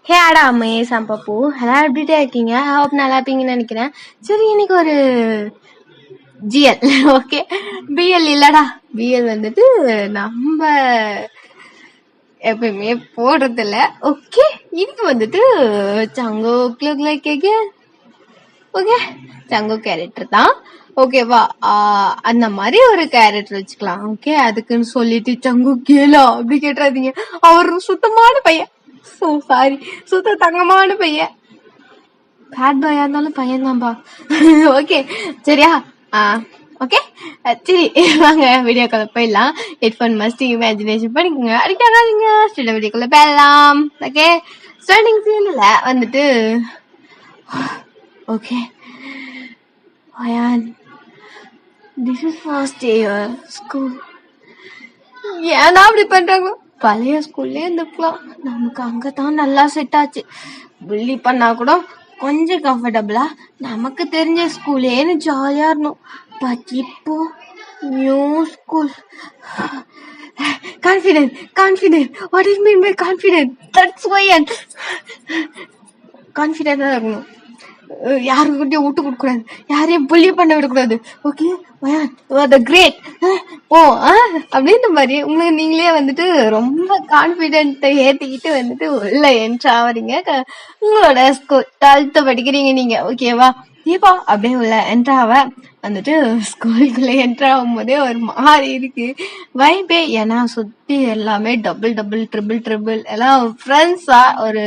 ஹே ஆடா அம்மே சம்பப்பூ எல்லாம் எப்படிட்டே இருக்கீங்க? ஹோப் நல்லா இருப்பீங்கன்னு நினைக்கிறேன். சரி, இன்னைக்கு ஒரு ஜிஎல் ஓகே, பிஎல் இல்லடா. பிஎல் வந்துட்டு நம்ம எப்பயுமே போடுறது இல்ல. ஓகே, இன்னைக்கு வந்துட்டு சங்கோ கேக்க ஓகே, சங்கோ கேரக்டர் தான். ஓகேவா? அந்த மாதிரி ஒரு கேரக்டர் வச்சுக்கலாம். ஓகே, அதுக்குன்னு சொல்லிட்டு சங்கு கேலா அப்படி கேட்டுறாதீங்க. அவர் சுத்தமான பையன். சாரி, சுத்த தங்கமான பையன். பேட் பாயா இருந்தாலும் பையன் தான்பா. ஓகே சரியா? ஓகே சரி, வாங்க வீடியோக்குள்ள போயிடலாம். ஹெட்ஃபோன் மஸ்ட் இமேஜினேஷன் பண்ணிக்கோங்க, அடிக்காதீங்க. ஸ்ட்ரெயிட்டா வீடியோக்குள்ள போயிடலாம். ஓகே, ஸ்டார்டிங் சீன்ல வந்துட்டு okay this is first day school. ஏன்னா அப்படி பண்றாங்க? பழைய ஸ்கூல்லே இருந்துக்கலாம், நமக்கு அங்கதான் நல்லா செட் ஆச்சு. புள்ளி பண்ணா கூட கொஞ்சம் கம்ஃபர்டபுளா நமக்கு தெரிஞ்ச ஸ்கூலேன்னு ஜாலியா இருந்தோம். பட் இப்போ new school. Confident what is mean by confident? That's why கான்ஃபிடென்டா இருக்கணும். யாருக்கிட்டையும் விட்டு கொடுக்க கூடாது, யாரையும் புள்ளி பண்ண விடக்கூடாது. ஓகே, கிரேட் ஓ அப்படின்ற மாதிரி உங்களுக்கு நீங்களே வந்துட்டு ரொம்ப கான்ஃபிடென்ட்டை ஏத்திக்கிட்டு வந்துட்டு உள்ள என்ட்ரு ஆவறீங்க. உங்களோட ஸ்கூல் 12th படிக்கிறீங்க நீங்க. ஓகேவா? இப்போ அப்படியே உள்ள என்ட்ராவ வந்துட்டு ஸ்கூலுக்குள்ள என்ட்ரு ஆகும் போதே ஒரு மாதிரி இருக்கு வைபே. ஏன்னா சுத்தி எல்லாமே ட்ரிபிள் எல்லாம் ஃப்ரெண்ட்ஸா ஒரு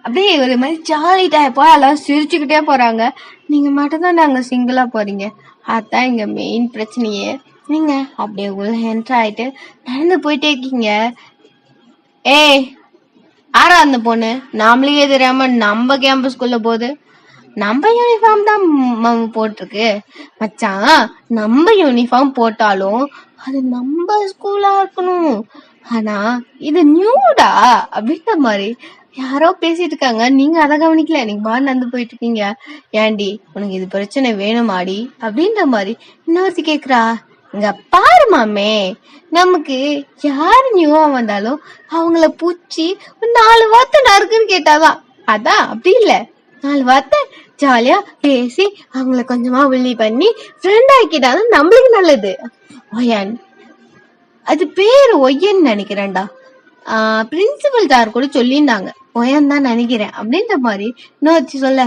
அப்படியே ஒரு மாதிரி ஜாலி டைப்பா எல்லாம் சிரிச்சுக்கிட்டே போறாங்க. நீங்க மட்டும்தான் நாங்க சிங்கிளா போறீங்க. அதான் இங்க மெயின் பிரச்சனையே. நீங்க அப்படியே உள்ள என்ட்ரு ஆயிட்டு நடந்து போயிட்டே இருக்கீங்க. ஏய், ஆறா அந்த பொண்ணு? நாமளே தெரியாம நம்ம கேம்பஸ்குள்ள போகுது. நம்ம யூனிஃபார்ம் தான் போட்டிருக்கு மச்சான். நம்ம யூனிஃபார்ம் போட்டாலும் அது நம்ம ஸ்கூலா இருக்கணும். ஆனா இது நியூடா அப்படின்ற மாதிரி யாரோ பேசிட்டு இருக்காங்க. நீங்க அதை கவனிக்கல, நீங்க பாரு நடந்து போயிட்டு இருக்கீங்க. ஏண்டி, உனக்கு இது பிரச்சனை வேணுமாடி அப்படின்ற மாதிரி இன்னொருத்தி கேக்குறா. இங்க பாரு மாமே, நமக்கு யாரு நியூவா வந்தாலும் அவங்கள பூச்சி 4 வார்த்தை நறுக்குன்னு கேட்டாதான். அதான் அப்படி இல்ல, 4 வார்த்தை ஜாலியா பேசி அவங்கள கொஞ்சமா உள்ளி பண்ணி ஃப்ரெண்ட் ஆக்கிட்டாலும் நம்மளுக்கு நல்லது. ஒயன், அது பேரு ஒய்யன்னு நினைக்கிறேன்டா. பிரின்சிபல் சார் கூட சொல்லியிருந்தாங்க, ஒயன் தான் நினைக்கிறேன் அப்படின்ற மாதிரி இன்னொருத்தி சொல்ல.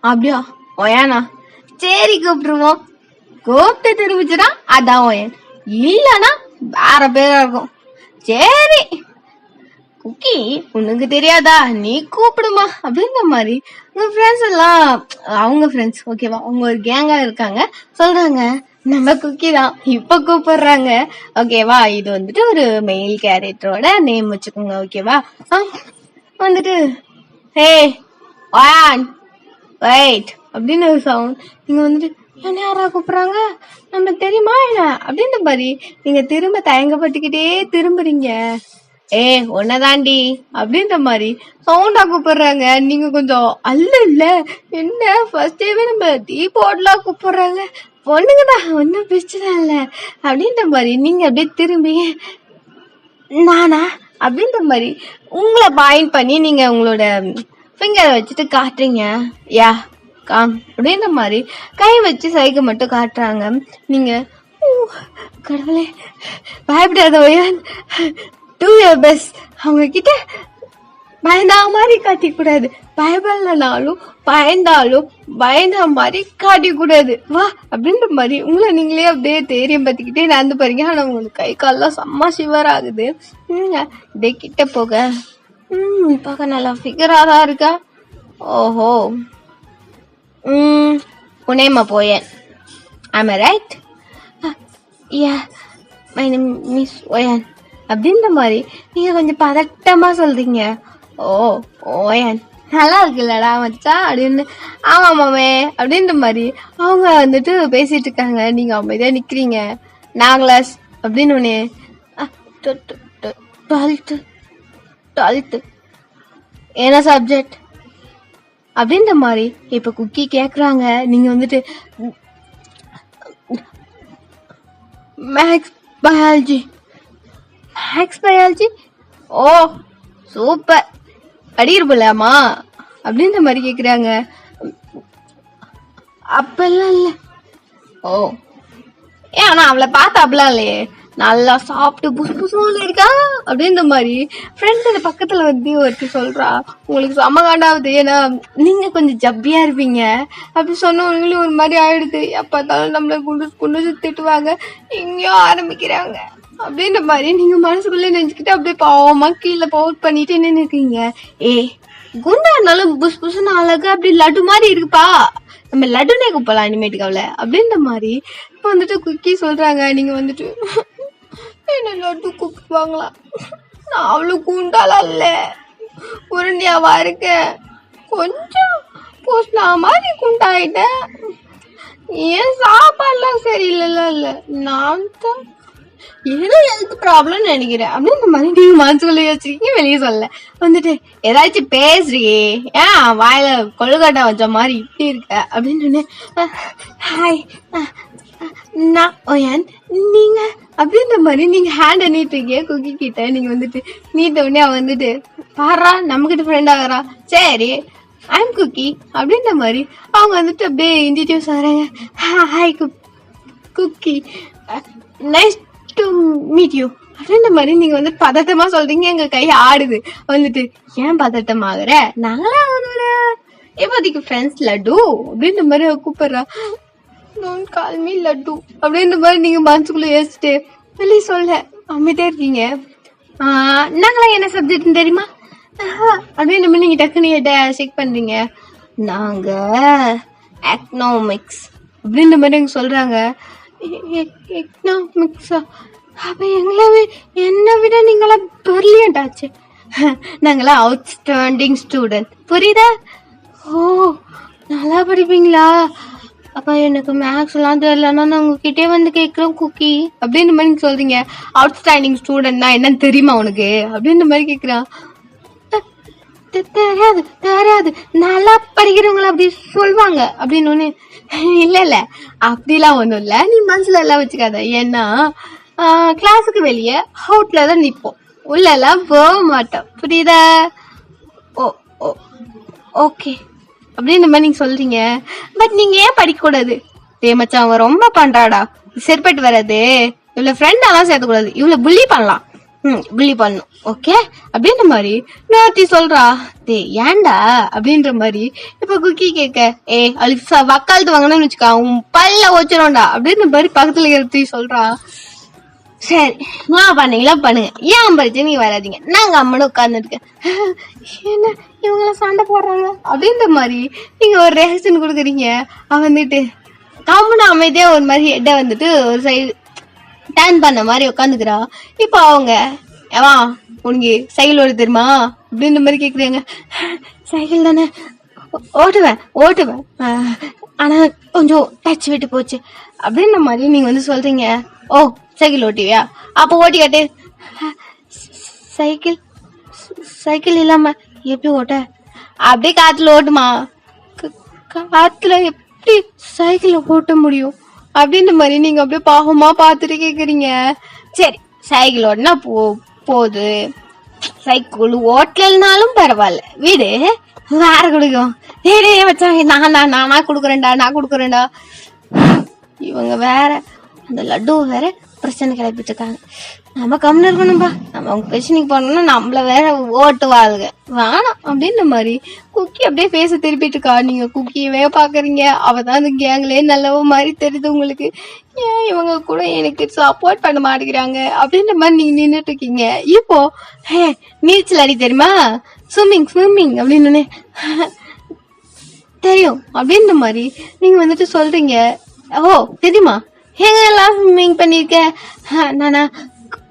அப்படியா ஒயானா? சரி கூப்பிட்டுருவோம். கூப்பிட்டு தெரிவிச்சுடா அதான் ஒயன், இல்லனா வேற பேரா இருக்கும். சரி குக்கி, உனக்கு தெரியாதா, நீ கூப்பிடுமா அப்படின்ற மாதிரி உங்க ஃப்ரெண்ட்ஸ் எல்லாம், அவங்க ஃப்ரெண்ட்ஸ் ஓகேவா, அவங்க ஒரு கேங்கா இருக்காங்க, சொல்றாங்க நம்ம குக்கி தான் இப்ப கூப்பிடுறாங்க. ஓகேவா? இது வந்துட்டு ஒரு மெயில் கேரக்டரோட நேம் வச்சுக்கோங்க. ஓகேவா? வந்துட்டு ஹே ஒன் வெயிட் அப்படின்னு ஒரு சவுண்ட். நீங்க வந்துட்டு என்ன யாரா கூப்பிடுறாங்க, நம்ம தெரியுமா என்ன அப்படின்ற மாதிரி நீங்க திரும்ப தயங்கப்பட்டுக்கிட்டே திரும்புறீங்க. ஒன்னதாண்டி அப்படின்ற மாதிரி சவுண்டா கூப்பிடுறாங்க. நீங்க கொஞ்சம் இல்ல என்ன ஃபர்ஸ்ட் டேவே நம்ம தீபோட்லாம் கூப்பிடுறாங்க, பொண்ணுங்கதான் ஒன்னும் பிரச்சனை இல்ல அப்படின்ற மாதிரி நீங்க அப்படியே திரும்பி நானா அப்படின்ற மாதிரி உங்களை பாயிண்ட் பண்ணி நீங்க உங்களோட ஃபிங்கரை வச்சுட்டு காட்டுறீங்க. யா காம் அப்படின்ற மாதிரி கை வச்சு சைகை மட்டும் காட்டுறாங்க. நீங்க கடவுளே பயப்படாத ஒயன், டூ யுவர் பெஸ்ட். அவங்க கிட்ட பயந்தா மாதிரி காட்டி கூடாது, பயப்படலனாலும் பயந்தாலும் பயந்தா மாதிரி காட்டி கூடாது. வா அப்படின்ற மாதிரி உங்களை நீங்களே அப்படியே தைரியம் பத்திக்கிட்டே நடந்து போறீங்க. ஆனா உங்களுக்கு கை கால்லாம் செம்ம சிவர் ஆகுது. அப்படியே கிட்ட போக பார்க்க நல்லா ஃபிகராதான் இருக்கா. ஓஹோ, உனேமா போயன், am I right? Yeah, my name miss ஒயன் அப்படின்ற மாதிரி நீங்க கொஞ்சம் பதட்டமா சொல்றீங்க. ஓயன் நல்லா இருக்குல்லடா மச்சா அப்படின்னு. ஆமா மாமே அப்படின்ற மாதிரி அவங்க வந்துட்டு பேசிட்டு இருக்காங்க. நீங்க அமைதியா நிக்கிறீங்க. நாக்லாஸ் அப்படின்னு ஒண்ணு 12th என்ன சப்ஜெக்ட் அப்படின்ற மாதிரி இப்ப குக்கி கேக்குறாங்க. நீங்க வந்துட்டு மேக்ஸ் பயாலஜி ஓ சூப்பர், அடியிருப்பலாமா அப்படின்ற மாதிரி கேக்குறாங்க. அப்பெல்லாம் இல்ல. ஓ ஏன் ஆனா அவளை பார்த்தா அப்படிலாம் இல்லையே, நல்லா சாப்பிட்டு புசு புசுன்னு இருக்கா அப்படின்ற மாதிரி. ஃப்ரெண்ட் பக்கத்துல வந்து ஒருத்தி சொல்றா, உங்களுக்கு செம்ம காண்டாவது, ஏன்னா நீங்க கொஞ்சம் ஜப்பியா இருப்பீங்க அப்படி சொன்னவங்களும் ஒரு மாதிரி ஆயிடுது. எப்பத்தாலும் நம்மள குண்டு குண்டு திட்டுவாங்க, எங்கேயோ ஆரம்பிக்கிறாங்க அப்படின்ற மாதிரி நீங்க மனசுக்குள்ளே நினைச்சுக்கிட்டு அப்படியே பாவமா கீழே பவுட் பண்ணிட்டு நின்று இருக்கீங்க. குண்டா இருந்தாலும் புஸ் புசுன்னு அழகா அப்படி லட்டு மாதிரி இருக்குப்பா, நம்ம லட்டுனே கூப்பிடலாம் இனிமேட்டுக்கு அவளை அப்படின்ற மாதிரி. இப்போ வந்துட்டு குக்கி சொல்றாங்க, நீங்க வந்துட்டு என்ன லட்டு கூப்பிடுவாங்களா, நான் அவ்வளவு குண்டாலா இல்ல, உருண்டியாவா இருக்கேன், கொஞ்சம் போஸ்னா மாதிரி குண்டாயிட்டேன், ஏன் சாப்பாடுலாம் சரியில்லைல்ல, இல்ல நான் தான் ஏதோ ஹெல்த் ப்ராப்ளம் நினைக்கிறேன் அப்படின்னு மாதிரி நீங்க மனசுக்குள்ள வச்சிருக்கீங்க, வெளியே சொல்ல வந்துட்டு ஏதாச்சும் பேசுறியே, ஏன் வாயில கொழுக்கட்டை வச்ச மாதிரி இப்படி இருக்க அப்படின்னு. ஹாய் நான் ஓயன், நீங்க அப்படின்ற மாதிரி நீங்க ஹேண்ட நீட்டுறீங்க குக்கி கிட்ட. நீங்க வந்துட்டு நீட்ட உடனே அவ வந்துட்டு பாரா நம்ம கிட்ட ஃப்ரெண்ட் ஆகிறா, சரி ஐம் குக்கி அப்படின்ற மாதிரி அவங்க வந்துட்டு அப்படியே இன்ட்ரடியூஸ் ஆகிறாங்க. Hi Cookie, nice to meet you அப்படின்ற மாதிரி நீங்க வந்து பதட்டமா சொல்றீங்க. எங்க கை ஆடுது. வந்துட்டு ஏன் பதட்டமாகற, நாங்களா ஒரு இப்போதைக்கு ஃப்ரெண்ட்ஸ் லட்டு அப்படின்ற மாதிரி கூப்பிடுறா. டோன்ட் கால் மீ லட்டு அப்படின்ற மாதிரி நீங்க மனசுக்குள்ள யோசிச்சுட்டு வெளியே சொல்ல அமைதியா இருக்கீங்க. நாங்களா என்ன சப்ஜெக்ட்னு தெரியுமா அப்படின்ற மாதிரி நீங்க டக்குன்னு செக் பண்றீங்க. நாங்க எக்கனாமிக்ஸ் அப்படின்ற மாதிரி எங்க சொல்றாங்க. எக்கனாமிக்ஸா, அப்ப என்னை விட நீங்களா பிரில்லியன்ட் ஆச்சு, நாங்களா அவுட்ஸ்டாண்டிங் ஸ்டூடெண்ட், புரியுதா? ஓ நல்லா படிப்பீங்களா, அப்ப எனக்கு மேக்ஸ் எல்லாம் தெரியலன்னா நான் உங்ககிட்டே வந்து கேட்கிறேன் குக்கி அப்படின்ற மாதிரி நீங்க சொல்றீங்க. அவுட்ஸ்டாண்டிங் ஸ்டூடெண்ட்னா என்னன்னு தெரியுமா உனக்கு அப்படின்ற மாதிரி கேக்குறான். தெரியாது தெரியாது, நல்லா படிக்கிறவங்கள அப்படி சொல்லுவாங்க அப்படின்னு ஒண்ணு. இல்ல இல்ல அப்படிலாம் ஒண்ணும் இல்ல, நீ மனசுல எல்லாம் வச்சுக்காத, ஏன்னா கிளாஸுக்கு வெளியே அவுட்ல தான் நிப்போம், உள்ள எல்லாம் போக மாட்டோம், புரியுதா? ஓ ஓ ஓகே அப்படின்ற மாதிரி நீங்க சொல்றீங்க. பட் நீங்க ஏன் படிக்க கூடாது? மச்சான் அவன் ரொம்ப பண்றாடா, சரிப்பட்டு வராது, இவ்வளவு ஃப்ரெண்டெல்லாம் சேர்த்துக்கூடாது, இவ்வளவு புள்ளி பண்ணலாம், புள்ளி பண்ணும், ஓகே அப்படின்ற மாதிரி நேர்த்தி சொல்றா. ஏன்டா அப்படின்ற மாதிரி இப்ப குக்கி கேட்க, அவளுக்கு வக்காலத்து வாங்கணும்னு வச்சுக்கா உன் பல்ல வச்சிரும்டா அப்படின்ற மாதிரி பக்கத்துல எடுத்து சொல்றா. சரி நான் பண்ணீங்களா பண்ணுங்க, ஏன் படிச்சு நீங்க வராதிங்க, நாங்க அம்மனு உட்கார்ந்துருக்கேன். என்ன இவங்கள சண்டை போடுறாங்க அப்படின்ற மாதிரி நீங்க ஒரு ரியாக்ஷன் கொடுக்குறீங்க. அவன் வந்துட்டு கம்முன்னு அமைதியா ஒரு மாதிரி ஹெட்டை வந்துட்டு ஒரு சைடு டேன் பண்ண மாதிரி உட்காந்துக்கிறா. இப்போ அவங்க ஏவா உனக்கு சைக்கிள் ஓட தெரியுமா அப்படின்ற மாதிரி கேக்குறாங்க. சைக்கிள் தானே ஓட்டுவேன் ஆனா கொஞ்சம் டச் விட்டு போச்சு அப்படின்ற மாதிரி நீங்க வந்து சொல்றீங்க. ஓ சைக்கிள் ஓட்டுவியா, அப்ப ஓட்டி காட்டு. சைக்கிள் இல்லாம எப்படி ஓட்ட, அப்படியே காத்துல ஓட்டுமா, காத்துல எப்படி சைக்கிள் ஓட்ட முடியும் அப்படின்ற மாதிரி நீங்க அப்படியே பாவமா பாத்துட்டு கேக்குறீங்க. சரி சைக்கிள் ஓட்டினா போகுது, சைக்கிள் ஓட்டலனாலும் பரவாயில்ல வீடு, வேற கொடுக்கும். வச்சா நானா குடுக்குறேன்டா. இவங்க வேற அந்த லட்டு வேற பிரச்சனை கிளப்பிட்டு இருக்காங்க. நம்ம கம்முன்னு இருக்கணும்பா, நம்ம அவங்க பிரச்சனைக்கு போனோம்னா நம்மள வேற ஓட்டுவாளுங்க, வேணாம் அப்படின்ற மாதிரி குக்கி அப்படியே பேச திருப்பிட்டு இருக்கா. நீங்க குக்கியவே பாக்குறீங்க, அவதான் அந்த கேங்லயே நல்லவ மாதிரி தெரியுது உங்களுக்கு. ஏன் இவங்க கூட எனக்கு சப்போர்ட் பண்ண மாட்டேங்கிறாங்க அப்படின்ற மாதிரி நீங்க நின்றுட்டு இருக்கீங்க. இப்போ நீச்சல் அடி தெரியுமா, ஸ்விம்மிங் அப்படின்னு தெரியும் அப்படின்ற மாதிரி நீங்க வந்துட்டு சொல்றீங்க. ஓ தெரியுமா, எங்க எல்லாம் ஸ்விம்மிங் பண்ணிருக்க, நானா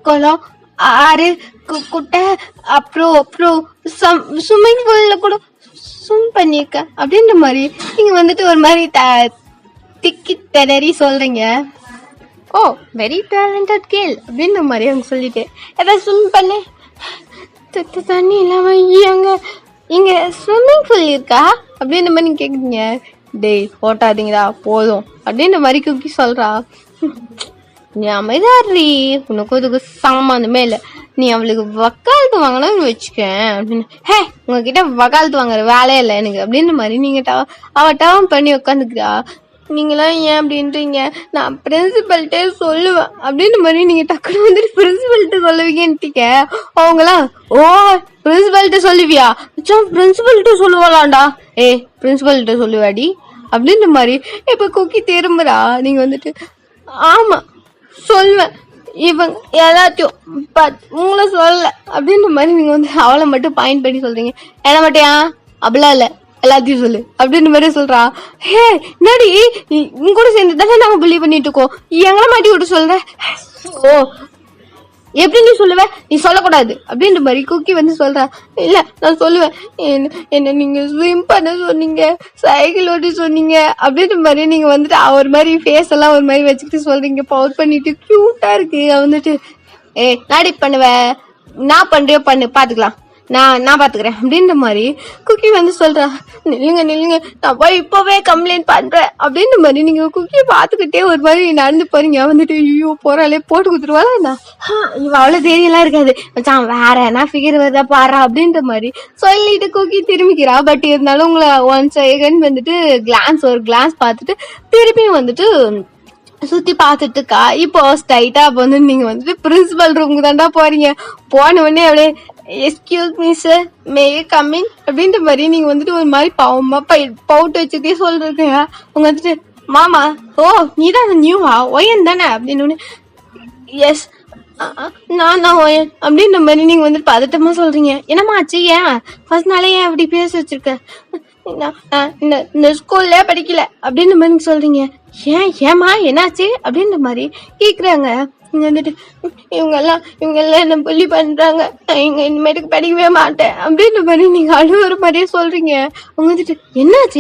குளம் ஆறு குட்டை அப்புறம் ஸ்விம்மிங் பூல்ல கூட ஸ்விம் பண்ணிருக்க அப்படின்ற மாதிரி நீங்க வந்துட்டு ஒரு மாதிரி திக்கி திணறி சொல்றீங்க. ஓ வெரி டேலண்டட் கேர்ள் அப்படின்ற மாதிரி அவங்க சொல்லிட்டு ஏதாவது ஸ்விம் பண்ணு, தண்ணி இல்லாம இங்க ஸ்விம்மிங் பூல் இருக்கா அப்படின்ற மாதிரி நீங்க கேக்குறீங்க. டேய் ஓட்டாதீங்கடா போதும் அப்படின்ற மாதிரி குக்கி சொல்றா. நீ அமைதாரி, உனக்கு இதுக்கு சம்மந்தமே இல்லை, நீ அவளுக்கு வக்காலத்து வாங்கணும்னு வச்சுக்கேன் அப்படின்னு. ஹே, உங்ககிட்ட வக்காலத்து வாங்குற வேலையே இல்லை எனக்கு அப்படின்ற மாதிரி நீங்க அவ டவம் பண்ணி உட்காந்துக்கிறா. நீங்களாம் ஏன் அப்படின்றீங்க, நான் பிரின்சிபல்ட்டே சொல்லுவேன் அப்படின்ற மாதிரி நீங்க டக்குனு வந்துட்டு பிரின்சிபல்ட்ட சொல்லுவீங்கன்ட்டீங்க. அவங்களாம் ஓ பிரின்சிபல்ட்ட சொல்லுவியா, பிரின்சிபல்ட்ட சொல்லுவாளாண்டா, பிரின்சிபல்ட்ட சொல்லுவாடி அப்படின்ற மாதிரி. இப்ப குக்கி திரும்புறா. நீங்க வந்துட்டு ஆமா சொல்லுவேன், இவங்க எல்லாத்தையும் உங்களை சொல்லல அப்படின்ற மாதிரி நீங்க வந்து அவளை மட்டும் பாயிண்ட் பண்ணி சொல்றீங்க. என்ன மாட்டியா அப்படிலாம் இல்ல, எல்லாத்தையும் சொல்லு அப்படின்ற மாதிரி சொல்றா. ஹே என்னடி உங்க கூட சேர்ந்து தானே நாங்க பிலீவ் பண்ணிட்டு இருக்கோம், எங்களை மாட்டி விட்டு சொல்ற. ஓ எப்படி நீ சொல்லுவ, நீ சொல்லக்கூடாது அப்படின்ற மாதிரி குக்கி வந்து சொல்றா. இல்ல நான் சொல்லுவேன், என்ன நீங்க ஸ்விம் பண்ண சொன்னீங்க, சைக்கிள் ஓட்டி சொன்னீங்க அப்படின்ற மாதிரி நீங்க வந்துட்டு ஒரு மாதிரி ஃபேஸ் எல்லாம் ஒரு மாதிரி வச்சுக்கிட்டு சொல்றீங்க. பவுட் பண்ணிட்டு கியூட்டா இருக்கு. வந்துட்டு நாடி பண்ணுவ, நான் பண்றியோ பண்ணு பாத்துக்கலாம், நான் பாத்துக்கிறேன் அப்படின்ற மாதிரி குக்கி வந்து சொல்றா. நில்லுங்க நான் போய் இப்பவே கம்ப்ளைண்ட் பண்றேன் அப்படின்ற மாதிரி நீங்க குக்கியை பாத்துக்கிட்டே ஒரு மாதிரி நடந்து போறீங்க. வந்துட்டு ஐயோ போறாளே போட்டு குடுத்துருவாளா, இவ அவ்வளவு தைரியெல்லாம் இருக்காது மச்சான், வேற என்ன ஃபிகர் வருதா பாரா அப்படின்ற மாதிரி சொல்லிட்டு குக்கி திரும்பிக்கிறா. பட் இருந்தாலும் உங்களை ஒன் செகண்ட் வந்துட்டு ஒரு கிளான்ஸ் பார்த்துட்டு திருப்பியும் வந்துட்டு சுத்தி பாத்துட்டு இருக்கா. இப்போ ஸ்ட்ரைட்டா வந்து நீங்க வந்துட்டு பிரின்சிபல் ரூமுக்கு தாண்டா போறீங்க. போன உடனே அப்படியே எஸ்கியூஸ் மீ சார், மே கம்மிங் அப்படின்ற மாதிரி நீங்க வந்துட்டு ஒரு மாதிரி பாவமா பவுட்டு வச்சுட்டே சொல்றீங்க. உங்க வந்துட்டு மாமா ஓ நீதான் நியூவா ஒயன் தானே அப்படின்னு. எஸ் நான் ஒயன் அப்படின்ற மாதிரி நீங்க வந்துட்டு பதட்டமா சொல்றீங்க. என்னம்மா ஆச்சு, ஏன் ஃபர்ஸ்ட் நாளே ஏன் அப்படி பேச வச்சிருக்க, இந்த ஸ்கூல்ல படிக்கல அப்படின்ற மாதிரி சொல்றீங்க. ஏமா என்னாச்சு அப்படின்ற மாதிரி கேக்குறாங்க. இங்க வந்துட்டு இவங்க எல்லாம் என்ன புள்ளி பண்றாங்க, இங்க இனிமேட்டுக்கு படிக்கவே மாட்டேன் அப்படின்ற மாதிரி நீங்க அழுவுற மாதிரியே சொல்றீங்க. அவங்க வந்துட்டு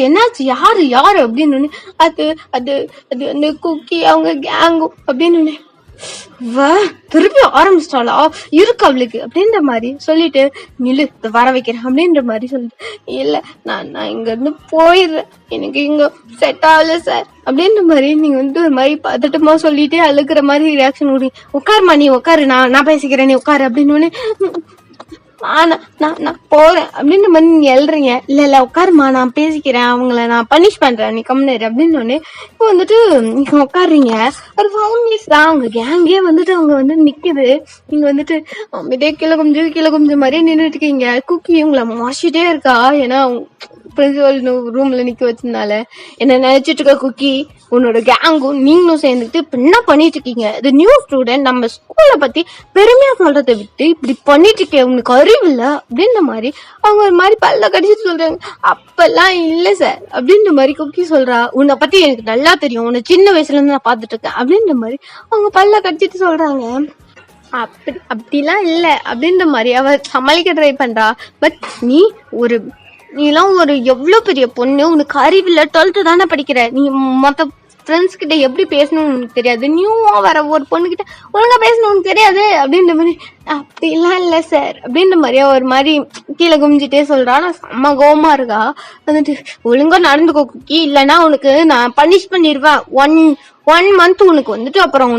என்னாச்சு யாரு அப்படின்னு. அது அது அது வந்து குக்கி அவங்க கேங்கும் அப்படின்னு. திருப்பி ஆரம்பிச்சிட்டாளா இருக்கு அவளுக்கு அப்படின்ற மாதிரி சொல்லிட்டு நில்லு வர வைக்கிறேன் அப்படின்ற மாதிரி சொல்லிட்டு இல்ல நான் இங்க இருந்து போயிடுறேன், எனக்கு இங்க செட் ஆகல சார் அப்படின்ற மாதிரி நீங்க வந்து ஒரு மாதிரி பதட்டமா சொல்லிட்டு அழுகிற மாதிரி ரியாக்ஷன் கொடுங்க. உட்காருமா நீ உட்காரு, நான் பேசிக்கிறேன் நீ உட்காரு அப்படின்னு. நான் போறேன் அப்படின்ற மாதிரி நீங்க எழுறீங்க. இல்ல உட்காருமா நான் பேசிக்கிறேன், அவங்கள நான் பனிஷ் பண்றேன், நீ கம்முனு அப்படின்னு. இப்போ வந்துட்டு நீங்க உட்காடுறீங்க. ஒரு 5 minutes தான் அவங்க கேங்கே வந்துட்டு அவங்க வந்து நிக்குது. நீங்க வந்துட்டு இதே கீழே கொஞ்சம் மாதிரியே நின்றுட்டு இருக்கீங்க. குக்கி உங்களை மாசிட்டே இருக்கா, ஏன்னா பிரின்சிபல் ரூம்ல நிக்க வச்சதுனால. என்ன நினைச்சிட்டு இருக்க குக்கி, உன்னோட கேங்கும் நீங்களும் சேர்ந்துட்டு இப்ப என்ன பண்ணிட்டு இருக்கீங்க, இது நியூ ஸ்டூடெண்ட், நம்ம ஸ்கூல்ல பத்தி பெருமையா சொல்றதை விட்டு இப்படி பண்ணிட்டு இருக்கே, உனக்கு அறிவு இல்ல அப்படின்ற மாதிரி அவங்க ஒரு மாதிரி பல்ல கடிச்சிட்டு சொல்றாங்க. அப்பெல்லாம் இல்ல சார் அப்படின்ற மாதிரி குக்கி சொல்றா. உன்னை பத்தி எனக்கு நல்லா தெரியும், உன்னை சின்ன வயசுல இருந்து நான் பாத்துட்டு இருக்கேன் அப்படின்ற மாதிரி அவங்க பல்ல கடிச்சிட்டு சொல்றாங்க. அப்படிலாம் இல்ல அப்படின்ற மாதிரி அவ சமாளிக்க ட்ரை பண்றா. பட் நீலாம் ஒரு எவ்வளவு பெரிய பொண்ணு, உனக்கு அறிவில்ல, 12th தானே படிக்கிற, நீ மொத்த ஃப்ரெண்ட்ஸ் கிட்ட எப்படி பேசணும்னு உனக்கு தெரியாது, நியூவா வர ஒரு பொண்ணு கிட்ட ஒழுங்கா பேசணும் உனக்கு தெரியாது அப்படின்ற மாதிரி. அப்படிலாம் இல்ல சார் அப்படின்ற மாதிரியா ஒரு மாதிரி கீழே குமிஞ்சிட்டே சொல்றா. நான் செம்ம கோவமா இருக்கா. வந்துட்டு ஒழுங்கா நடந்துக்கோ குக்கி, இல்லைன்னா உனக்கு நான் பனிஷ் பண்ணிடுவேன். ஒன் மந்த் உனக்கு வந்துட்டு அப்புறம்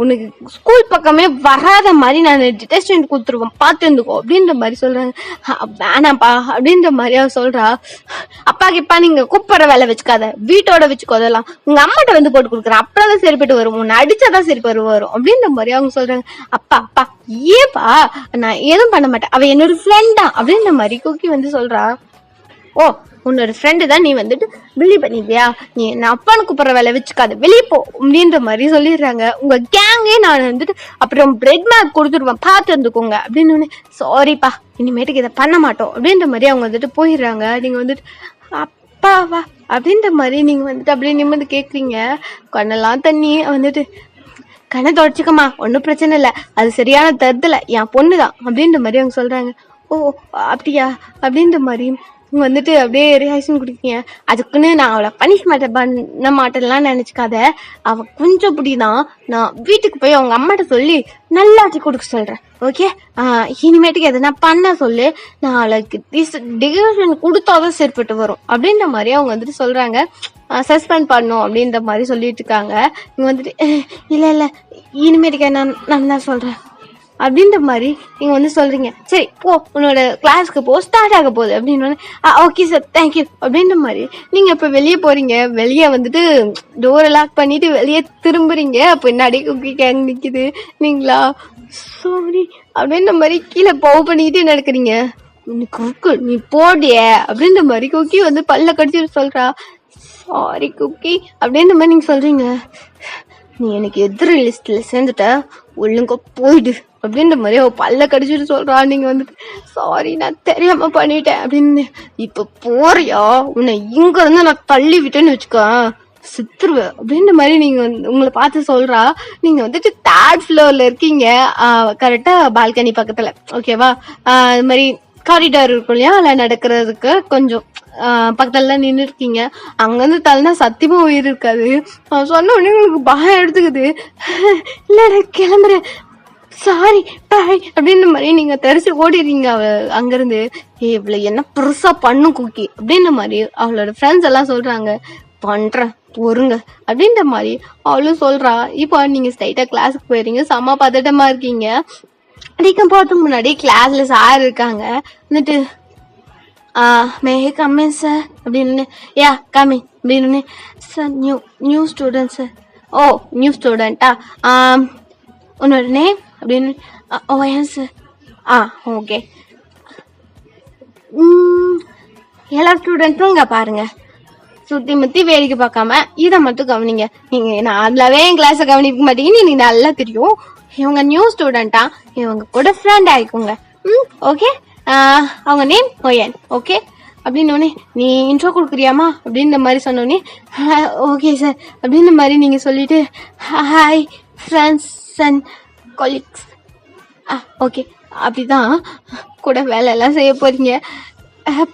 உனக்கு ஸ்கூல் பக்கமே வராத மாதிரி நான் டிடெக்ஷன் கொடுத்துருவேன், பார்த்து இருந்துக்கோ அப்படின்ற மாதிரி சொல்றாங்க. வேணாப்பா அப்படின்ற மாதிரி அவ சொல்றா. அப்பாக்கிப்பா நீங்க கூப்பிடுற வேலை வச்சுக்காத, வீட்டோட வச்சுக்கோ, அதெல்லாம் உங்க அம்மாட்ட வந்து போட்டு கொடுக்குறேன், அப்பதான் சரிப்பட்டு வரும், உன்னை அடிச்சாதான் சரிப்பட்டு வரும் அப்படின்ற மாதிரி அவங்க சொல்றாங்க. அப்பா ஏப்பா நான் எதுவும் பண்ண மாட்டேன், அவ என்னோட ஃப்ரெண்ட் தான் அப்படின்ற மாதிரி குக்கி வந்து சொல்றா. ஓ உன்னோட ஃப்ரெண்டு தான், நீ வந்துட்டு பிலீவ் பண்ணிப்பியா, நீ என்ன அப்பான்னு கூப்பிடுற வேலை வச்சுக்காத, வெளியே போ அப்படின்ற மாதிரி சொல்லிடுறாங்க. உங்க கேங்கே நான் வந்துட்டு அப்புறம் பிரெட் மேப் கொடுத்துருவேன், பார்த்து இருந்துக்கோங்க அப்படின்னு. சாரிப்பா இனிமேட்டுக்கு இதை பண்ண மாட்டோம் அப்படின்ற மாதிரி அவங்க வந்துட்டு போயிடுறாங்க. நீங்க வந்துட்டு அப்பாவா அப்படின்ற மாதிரி நீங்க வந்துட்டு அப்படியே நிம்மதி கேக்குறீங்க. கண்ணெல்லாம் தண்ணி வந்துட்டு கண்ணை தொடச்சிக்கமா, ஒன்றும் பிரச்சனை இல்லை, அது சரியான தருதல, என் பொண்ணுதான் அப்படின்ற மாதிரி அவங்க சொல்றாங்க. ஓ அப்படியா அப்படின்ற மாதிரி வந்துட்டு அப்படியே ரியாக்ஷன் கொடுக்கீங்க. அதுக்குன்னு நான் அவளை பனிஷ்மெண்ட் பண்ண மாட்டேன்லாம் நினைச்சுக்காத, அவ கொஞ்சம் அப்படிதான், நான் வீட்டுக்கு போய் அவங்க அம்மாட்ட சொல்லி நல்லாட்டி கொடுக்க சொல்றேன். ஓகே இனிமேட்டுக்கு எதனா பண்ண சொல்லு, நான் அவளுக்கு டிசிஷன் கொடுத்தாதான் சரிப்பட்டு வரும் அப்படின்ற மாதிரி அவங்க வந்துட்டு சொல்றாங்க. சஸ்பெண்ட் பண்ணும் அப்படின்ற மாதிரி சொல்லிட்டு இருக்காங்க. இவங்க வந்துட்டு இல்ல இனிமேட்டுக்கு நான் தான் சொல்றேன் அப்படின்ற மாதிரி நீங்க வந்து சொல்றீங்க. சரி போ, உன்னோட கிளாஸ்க்கு போ, ஸ்டார்ட் ஆக போகுது அப்படின்னு. ஓகே சார், தேங்க்யூ அப்படின்ற மாதிரி நீங்க இப்ப வெளியே போறீங்க. வெளியே வந்துட்டு டோரை லாக் பண்ணிட்டு வெளியே திரும்புறீங்க. பின்னாடி குக்கி கேங் நிக்குது. நீங்களா சாரி அப்படின்ற மாதிரி கீழே பவு பண்ணிட்டு நடக்கிறீங்க. குக்கு நீ போடிய அப்படின்ற மாதிரி குக்கி வந்து பல்ல கடிச்சிட்டு சொல்றா. சாரி குக்கி அப்படின்ற மாதிரி நீங்க சொல்றீங்க. நீ எனக்கு எதிர் லிஸ்ட்ல சேர்ந்துட்ட, ஒழுங்க போயிடு அப்படின்ற மாதிரி அவ பல்ல கடிச்சிட்டு சொல்றா. நீங்க வந்துட்டு சாரி நான் தெரியாம பண்ணிட்டேன் அப்படின்னு. இப்ப போறியா, உன்னை இங்க இருந்து நான் தள்ளி விட்டேன்னு வச்சுக்கோ, சித்துருவேன் அப்படின்ற மாதிரி நீங்க வந்து உங்களை பார்த்து சொல்றா. நீங்க வந்துட்டு 3rd ஃப்ளோர்ல இருக்கீங்க, கரெக்டா பால்கனி பக்கத்துல. ஓகேவா? அது மாதிரி காரிடார் இருக்கும் இல்லையா, அதுல நடக்கிறதுக்கு கொஞ்சம் பக்கத்துல நின்று இருக்கீங்க. அங்கிருந்து தள்ளினா சத்தியமா உயிர் இருக்காது. சொன்ன உடனே உங்களுக்கு பயம் எடுத்துக்குது. இல்ல நான் கிளம்புறேன், சாரி பாய் அப்படின்ற மாதிரி நீங்க தெரிச்சு ஓடிடுறீங்க. அவ அங்கிருந்து இவ்வளவு என்ன பெருசா பண்ணும் குக்கி அப்படின்ற மாதிரி அவளோட ஃப்ரெண்ட்ஸ் எல்லாம் சொல்றாங்க. பண்றேன் பொறுங்க அப்படின்ற மாதிரி அவளும் சொல்றா. இப்போ நீங்க ஸ்ட்ரைட்டா கிளாஸுக்கு போயிடுறீங்க. செம்ம பதட்டமா இருக்கீங்க. அடிக்கும் போறதுக்கு முன்னாடி கிளாஸ்ல சார் இருக்காங்க. வந்துட்டு மே கம்மிங் சார் அப்படின்னு. யா கம்மிங் அப்படின்னு. Sir new student sir. Oh new ஸ்டூடெண்டா, உன்னோட நேம் அப்படின்னு. ஓ ஏன் சார். ஓகே. எல்லா ஸ்டூடெண்ட்டும் இங்க பாருங்க, சுத்தி முத்தி வேடிக்கை பார்க்காம இதை மட்டும் கவனிங்க. நீங்க நார்மலாவே என் கிளாஸை கவனிக்க மாட்டீங்கன்னு எனக்கு நல்லா தெரியும். இவங்க நியூ ஸ்டூடெண்டா, இவங்க கூட ஃப்ரெண்ட் ஆயிக்கோங்க. ஓகே. அவங்க நேம் ஒயன். ஓகே அப்படின்னு நீ இன்ட்ரோ கொடுக்குறியாமா அப்படின்ற மாதிரி சொன்னோடனே ஓகே சார் அப்படின்ற மாதிரி நீங்க சொல்லிட்டு hi friends and colleagues. Okay அப்படிதான் கூட வேலை எல்லாம் செய்ய போறீங்க,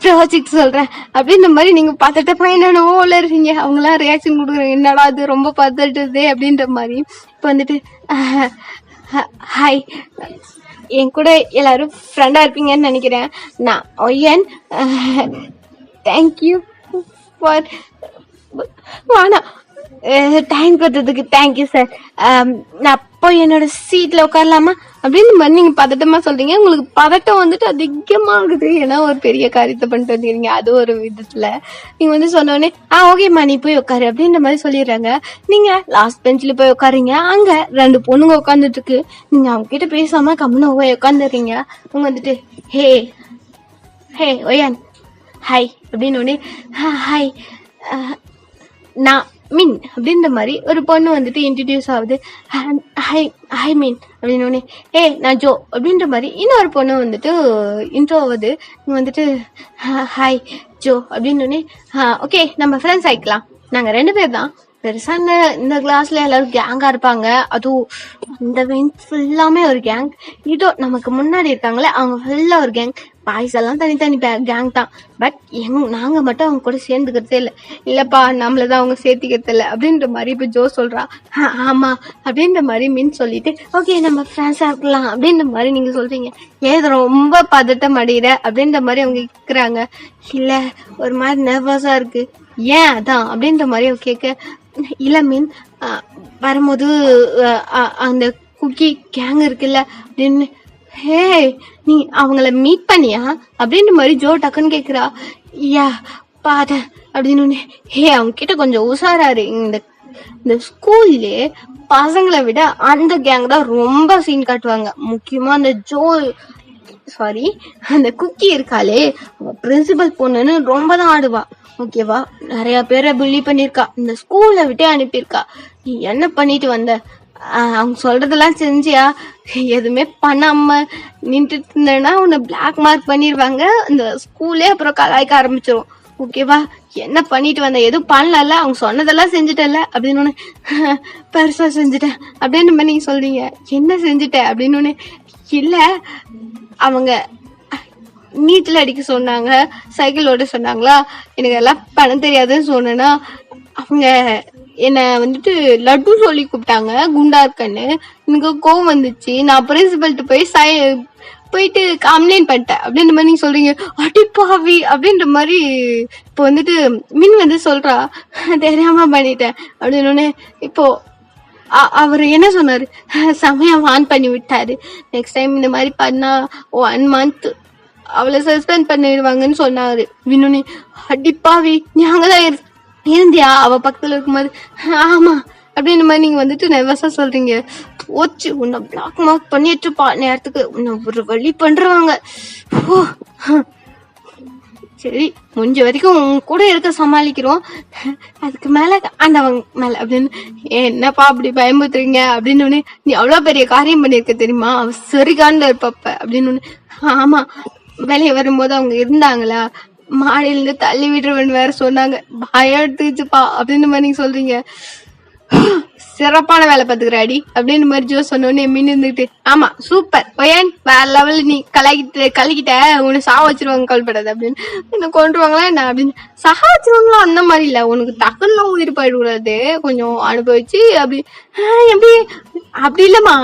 ப்ராஜெக்ட் சொல்றேன் அப்படின்ற மாதிரி நீங்க பார்த்துட்டப்ப என்னென்னோ இருக்கீங்க. அவங்களாம் ரியாக்ஷன் கொடுக்குறாங்க, என்னடா அது ரொம்ப பார்த்துட்டுதே அப்படின்ற மாதிரி. இப்போ வந்துட்டு ஹாய், என் கூட எல்லாரும் ஃப்ரெண்டா இருப்பீங்கன்னு நினைக்கிறேன். நான் ஒய்யன். தேங்க்யூ ஃபார் டைம் கொடுத்ததுக்கு தேங்க்யூ சார். நான் அப்போ என்னோட சீட்ல உட்காரலாமா அப்படின்னு மாதிரி நீங்க பதட்டமா சொல்றீங்க. உங்களுக்கு பதட்டம் வந்துட்டு அதிகமா இருக்குது, ஏன்னா ஒரு பெரிய காரியத்தை பண்ணிட்டு வந்துருக்கீங்க. அது ஒரு விதத்துல நீங்க வந்து சொன்னோடனே ஓகேம்மா நீ போய் உட்காரு அப்படின்ற மாதிரி சொல்லிடுறாங்க. நீங்க லாஸ்ட் பெஞ்ச்ல போய் உட்காருங்க. அங்க 2 பொண்ணுங்க உட்காந்துட்டு இருக்கு. நீங்க அவங்க கிட்ட பேசாம கம்முன்னு போய் உட்காந்துருக்கீங்க. அவங்க வந்துட்டு ஹே ஹே ஒயன் ஹாய் அப்படின்னு. ஹாய் நான் மின் அப்படின்ற மாதிரி ஒரு பொண்ணு வந்துட்டு இன்ட்ரடியூஸ் ஆகுது. ஹை மீன் அப்படின்னு. நான் ஜோ அப்படின்ற மாதிரி இன்னொரு பொண்ணு வந்துட்டு இன்ட்ரோ ஆகுது. வந்துட்டு ஹாய் ஜோ அப்படின்னு. ஓகே நம்ம ஃப்ரெண்ட்ஸ் ஆயிக்கலாம், நாங்க 2 பேர் தான். பெருசா இந்த கிளாஸ்ல எல்லாரும் கேங்கா இருப்பாங்க. அதுவும் அந்த பெஞ்ச் ஃபுல்லாமே ஒரு கேங். இதோ நமக்கு முன்னாடி இருக்காங்களே அவங்க ஃபுல்லா ஒரு கேங். பாய்ஸ் எல்லாம் தனித்தனி கேங் தான். பட் நாங்க மட்டும் அவங்க கூட சேர்ந்துக்கிறதே இல்லை. இல்லப்பா நம்மளதான் அவங்க சேர்த்திக்கிறது இல்லை அப்படின்ற மாதிரி இப்ப ஜோ சொல்றா. ஆமா அப்படின்ற மாதிரி மின் சொல்லிட்டு ஓகே நம்ம ஃப்ரெண்ட்ஸா இருக்கலாம் அப்படின்ற மாதிரி நீங்க சொல்றீங்க. ஏது ரொம்ப பதட்டம் அடையிற அப்படின்ற மாதிரி அவங்க கேக்குறாங்க. இல்ல ஒரு மாதிரி நர்வஸா இருக்கு. ஏன் அதான் அப்படின்ற மாதிரி அவங்க கேட்க, இல்ல மீன் வரும்போது அந்த குக்கி கேங் இருக்குல்ல அப்படின்னு. ஹே நீ அவங்கள மீட் பண்ணியா அப்படின்ற மாதிரி ஜோ டக்குன்னு கேக்குறா. யா பாத அப்படின்னு. அவங்க கிட்ட கொஞ்சம் உஷாராரு. இந்த ஸ்கூல்லே பசங்களை விட அந்த கேங் தான் ரொம்ப சீன் காட்டுவாங்க. முக்கியமா அந்த அந்த குக்கி இருக்காளே பிரின்சிபல் பொண்ணுன்னு ரொம்ப தான் ஆடுவா. ஓகேவா? நிறைய பேரை புள்ளி பண்ணிருக்கா, இந்த ஸ்கூல்ல விட்டே அனுப்பியிருக்கா. நீ என்ன பண்ணிட்டு வந்த? அவங்க சொல்றதெல்லாம் செஞ்சியா? எதுவுமே பண்ணாம நின்றுட்டு இருந்தேன்னா உன்னை பிளாக் மார்க் பண்ணிருவாங்க, இந்த ஸ்கூலே அப்புறம் கலாய்க்க ஆரம்பிச்சிரும். ஓகேவா? என்ன பண்ணிட்டு வந்த? எதுவும் பண்ணல, அவங்க சொன்னதெல்லாம் செஞ்சுட்டல அப்படின்னு. பெருசா செஞ்சுட்டேன் அப்படின்னு மாதிரி நீங்க சொல்றீங்க. என்ன செஞ்சுட்ட அப்படின்னு. இல்ல அவங்க நீட்டில் அடிக்க சொன்னாங்க, சைக்கிள் ஓட்ட சொன்னாங்களா, எனக்கு எல்லாம் பணம் தெரியாதுன்னு சொன்னேன்னா அவங்க என்ன வந்துட்டு லட்டு சொல்லி கூப்பிட்டாங்க குண்டா இருக்கன்னு. எனக்கு கோவம் வந்துச்சு, நான் பிரின்சிபல்ட்டு போயிட்டு கம்ப்ளைண்ட் பண்ணிட்டேன் அப்படின்ற மாதிரி நீங்க சொல்றீங்க. அடிப்பாவி அப்படின்ற மாதிரி இப்போ வந்துட்டு மின் வந்து சொல்றா, தெரியாம பண்ணிட்டேன் அப்படின்னு. இப்போ அவர் என்ன சொன்னாரு, செமையா வான் பண்ணி விட்டாரு. நெக்ஸ்ட் டைம் இந்த மாதிரி பண்ணா 1 month அவளை சஸ்பெண்ட் பண்ணிடுவாங்கன்னு சொன்னாரு. வினோனி அடிப்பாவி, நீ அங்கதான் இருந்தியா அவ பக்கத்துல இருக்கும்போது? ஆமா அப்படின்ற மாதிரி நீங்க வந்துட்டு நர்வஸா சொல்றீங்க. போச்சு, உன்னை பிளாக் மார்க் பண்ணிட்டு நேரத்துக்கு உன்னை ஒரு வழி பண்றாங்க. சரி, முடிஞ்ச வரைக்கும் உன் கூட இருக்க சமாளிக்கிறோம், அதுக்கு மேல ஆண்டவங்க மேல அப்படின்னு. என்னப்பா அப்படி பயமுத்துறீங்க அப்படின்னு. நீ அவ்வளவு பெரிய காரியம் பண்ணிருக்க தெரியுமா, அவ சரிகாண்ட இருப்பப்ப அப்படின்னு. ஆமா, வெளியே வரும்போது அவங்க இருந்தாங்களா, மாடியில இருந்து தள்ளி விடுறவன் வேற சொன்னாங்க, பயம் எடுத்துச்சுப்பா அப்படின்னு மாதிரி நீங்க சொல்றீங்க. சிறப்பான வேலை பாத்துக்கிற அடி அப்படின்னு மாதிரி ஜோ சொன்னோன்னு மீன் இருந்துட்டு, ஆமா சூப்பர் பையன், வேற லெவல், நீ கலக்கிட்ட உன்னை சா வச்சிருவாங்க கவலைப்படாது அப்படின்னு. என்ன கொண்டுருவாங்களா என்ன அப்படின்னு. சகா வச்சிருவாங்களா அந்த மாதிரி இல்ல, உனக்கு டக்குன்னு உயிர் போயிடக்கூடாது, கொஞ்சம் அனுபவிச்சு அப்படி எப்படி அப்படி இல்லம்மா,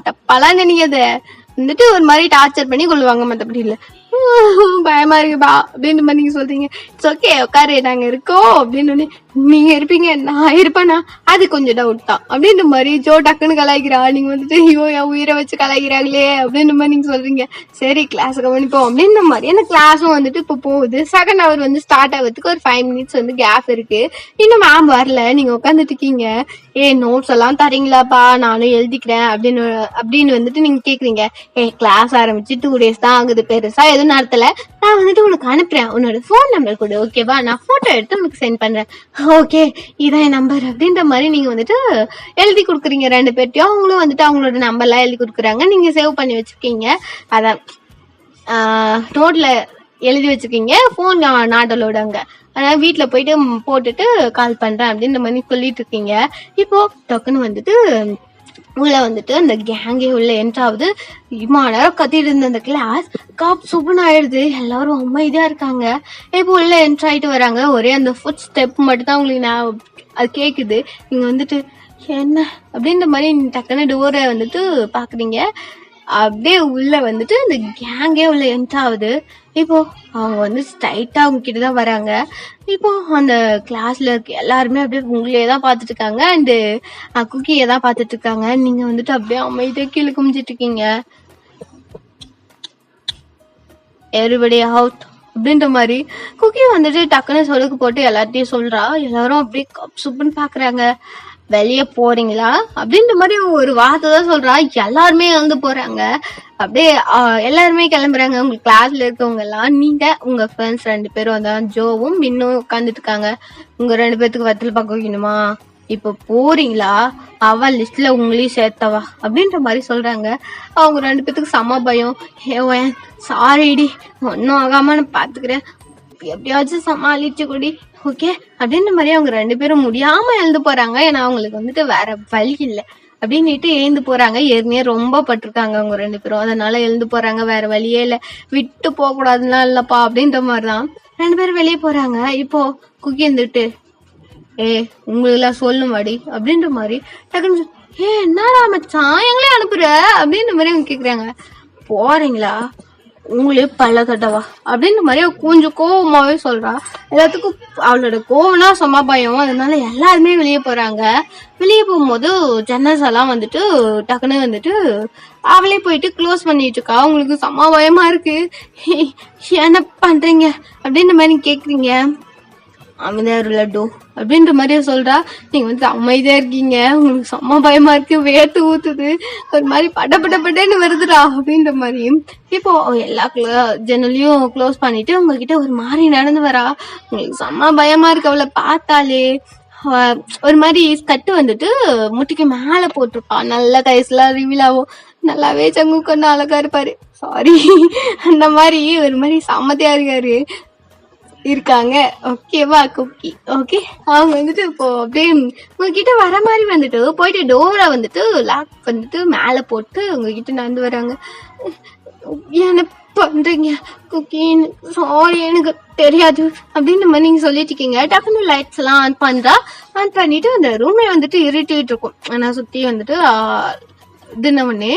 தப்பாலாம் நினைக்காத வந்துட்டு ஒரு மாதிரி டார்ச்சர் பண்ணி கொள்ளுவாங்க, மத்தபடி இல்ல. பயமா இருக்குப்பா அப்படின்னு மாதிரி நீங்க சொல்றீங்க. இட்ஸ் ஓகே, உட்காரு, நாங்க இருக்கோம் அப்படின்னு. நீங்க இருப்பீங்க, நான் இருப்பேனா, அது கொஞ்சம் டவுட் தான் அப்படின்ற மாதிரி ஜோ டக்குன்னு கலாய்க்கிறா. நீங்க வந்துட்டு ஐயோ என் உயிரை வச்சு கலாய்க்கிறாங்களே அப்படின்ற மாதிரி நீங்க சொல்றீங்க. சரி கிளாஸ் கவனிப்போம் அப்படின்ற மாதிரி. ஏன்னா கிளாஸும் வந்துட்டு இப்போ போகுது, செகண்ட் ஹவர் வந்து ஸ்டார்ட் ஆகிறதுக்கு ஒரு 5 minutes வந்து கேப் இருக்கு. இன்னும் மேம் வரல, நீங்க உட்காந்துட்டு இருக்கீங்க. நோட்ஸ் எல்லாம் தரீங்களாப்பா, நானும் எழுதிக்கிறேன் அப்படின்னு வந்துட்டு நீங்க கேக்குறீங்க. கிளாஸ் ஆரம்பிச்சு 2 days தான் ஆகுது, பெருசா எதுவும் நடத்தல, நான் வந்துட்டு உனக்கு அனுப்புறேன், உன்னோட போன் நம்பர் கொடு, ஓகேவா, நான் போட்டோ எடுத்து உனக்கு சென்ட் பண்றேன். ஓகே, இதான் என் நம்பர் அப்படின்ற மாதிரி நீங்க வந்துட்டு எழுதி கொடுக்குறீங்க 2 பேர்ட்டையும். அவங்களும் வந்துட்டு அவங்களோட நம்பர்லாம் எழுதி கொடுக்குறாங்க, நீங்க சேவ் பண்ணி வச்சிருக்கீங்க. அதான் நோட்ல எழுதி வச்சிருக்கீங்க. போன் நாடலோட அங்க, அதனால வீட்டுல போயிட்டு போட்டுட்டு கால் பண்றேன் அப்படின்ற மாதிரி சொல்லிட்டு இருக்கீங்க. இப்போ டக்குன்னு வந்துட்டு உள்ள வந்துட்டு அந்த கேங்கே உள்ள என்ட்ராவது. இம்மா நேரம் கத்திட்டு இருந்த அந்த கிளாஸ் காப் சூப்பன் ஆயிடுது, எல்லாரும் அமைதியா இருக்காங்க. இப்போ உள்ள என்ட்ராயிட்டு வராங்க, ஒரே அந்த ஃபுட் ஸ்டெப் மட்டும் தான் உங்களுக்கு அது கேக்குது. நீங்க வந்துட்டு என்ன அப்படின்ற மாதிரி டக்குன்னு டோரை வந்துட்டு பாக்குறீங்க. அப்படியே உள்ள வந்துட்டு அந்த கேங்கே உள்ள என்ட்ராவது. இப்போ அவங்க வந்து ஸ்ட்ரைட்டா அவங்க கிட்டதான் வராங்க. இப்போ அந்த கிளாஸ்ல இருக்க எல்லாருமே அப்படியே உங்களையே தான் பாத்துட்டு இருக்காங்க, அண்ட் குக்கியை தான் பாத்துட்டு இருக்காங்க. நீங்க வந்துட்டு அப்படியே அமைதியா கீழே குமிஞ்சிட்டு இருக்கீங்க. எவ்ரிபடி அவுட் அப்படின்ற மாதிரி குக்கி வந்துட்டு டக்குன்னு சொலுக்கு போட்டு எல்லார்ட்டையும் சொல்றா. எல்லாரும் அப்படியே கப் சூப்புன்னு பாக்குறாங்க. வெளியே போறீங்களா அப்படின்ற மாதிரி ஒரு வார்த்தை தான் சொல்றா. எல்லாருமே வந்து போறாங்க, அப்படியே எல்லாருமே கிளம்புறாங்க. உங்க கிளாஸ்ல இருக்கவங்க எல்லாம், நீங்க உங்க ஃப்ரெண்ட்ஸ் 2 பேரும் அதான் ஜோவும் மின்னும் உட்காந்துட்டு இருக்காங்க. உங்க 2 பேத்துக்கு வத்தல் பார்க்க வைக்கணுமா, இப்ப போறீங்களா, அவ லிஸ்ட்ல உங்களையும் சேர்த்தவா அப்படின்ற மாதிரி சொல்றாங்க. அவங்க 2 பேத்துக்கு செம பயம். சாரிடி, ஒன்னும் ஆகாம நான் பாத்துக்கிறேன், எப்படியாச்சும் சமாளிச்சு கூடி, ஓகே அப்படின்ற மாதிரி அவங்க 2 பேரும் முடியாம எழுந்து போறாங்க. ஏன்னா அவங்களுக்கு வந்துட்டு வேற வழி இல்லை அப்படின்னுட்டு எழுந்து போறாங்க. ஏற்கனவே ரொம்ப பட்டிருக்காங்க அவங்க 2 பேரும், அதனால எழுந்து போறாங்க, வேற வழியே இல்லை, விட்டு போக கூடாதுன்னா இல்லப்பா அப்படின்ற மாதிரிதான் 2 பேரும் வெளியே போறாங்க. இப்போ குக்கி இருந்துட்டு உங்களுக்கு எல்லாம் சொல்லும் வாடி அப்படின்ற மாதிரி டக்குன்னு என்னடா மச்சான் எங்களே அனுப்புற அப்படின்ற மாதிரி அவங்க கேக்குறாங்க. போறீங்களா, உங்களே பல்ல தட்டவா அப்படின்ற மாதிரி கொஞ்சம் கோவமாவே சொல்றா. எல்லாத்துக்கும் அவளோட கோவம்னா செம பயம், அதனால எல்லாருமே வெளியே போறாங்க. வெளியே போகும்போது ஜன்னல்ஸ் எல்லாம் வந்துட்டு டக்குன்னு வந்துட்டு அவளே போயிட்டு க்ளோஸ் பண்ணிட்டு இருக்கா. அவங்களுக்கு செம பயமா இருக்கு. என்ன பண்றீங்க அப்படின்ற மாதிரி கேக்குறீங்க. அமைதியா லட்டு அப்படின்ற மாதிரியே சொல்றா. நீங்க வந்து அமைதியா இருக்கீங்க, உங்களுக்கு செம்ம பயமா இருக்கு, வேர்த்து ஊத்துது, ஒரு மாதிரி பட்டன்னு வருதுடா அப்படின்ற மாதிரி. இப்போ எல்லா ஜன்னலையும் க்ளோஸ் பண்ணிட்டு உங்ககிட்ட ஒரு மாதிரி நடந்து வரா. உங்களுக்கு செம்ம பயமா இருக்கு அவளை பார்த்தாலே. ஒரு மாதிரி ஸ்கட்டு வந்துட்டு முட்டிக்கு மேல போட்டிருப்பா, நல்ல கைஸ்லாம் ரிவீல் ஆகும், நல்லாவே சங்கு கொண்டு அழகா இருப்பாரு. சாரி, அந்த மாதிரி ஒரு மாதிரி சம்மதியா இருக்காங்க. ஓகேவா குக்கி? ஓகே, அவங்க வந்துட்டு இப்போ அப்படியே உங்ககிட்ட வர மாதிரி வந்துட்டு போயிட்டு டோரை வந்துட்டு லாக் வந்துட்டு மேல போட்டு உங்ககிட்ட நடந்து வராங்க. என்ன பண்றீங்க குக்கின்னு? சாரி எனக்கு தெரியாது அப்படின்ற மாதிரி நீங்க சொல்லிட்டு இருக்கீங்க. டக்குனு லைட்ஸ் எல்லாம் ஆன் பண்றா. ஆன் பண்ணிட்டு அந்த ரூமே வந்துட்டு இருட்டிட்டு இருக்கும். ஆனா சுத்தி வந்துட்டு இதுன்னே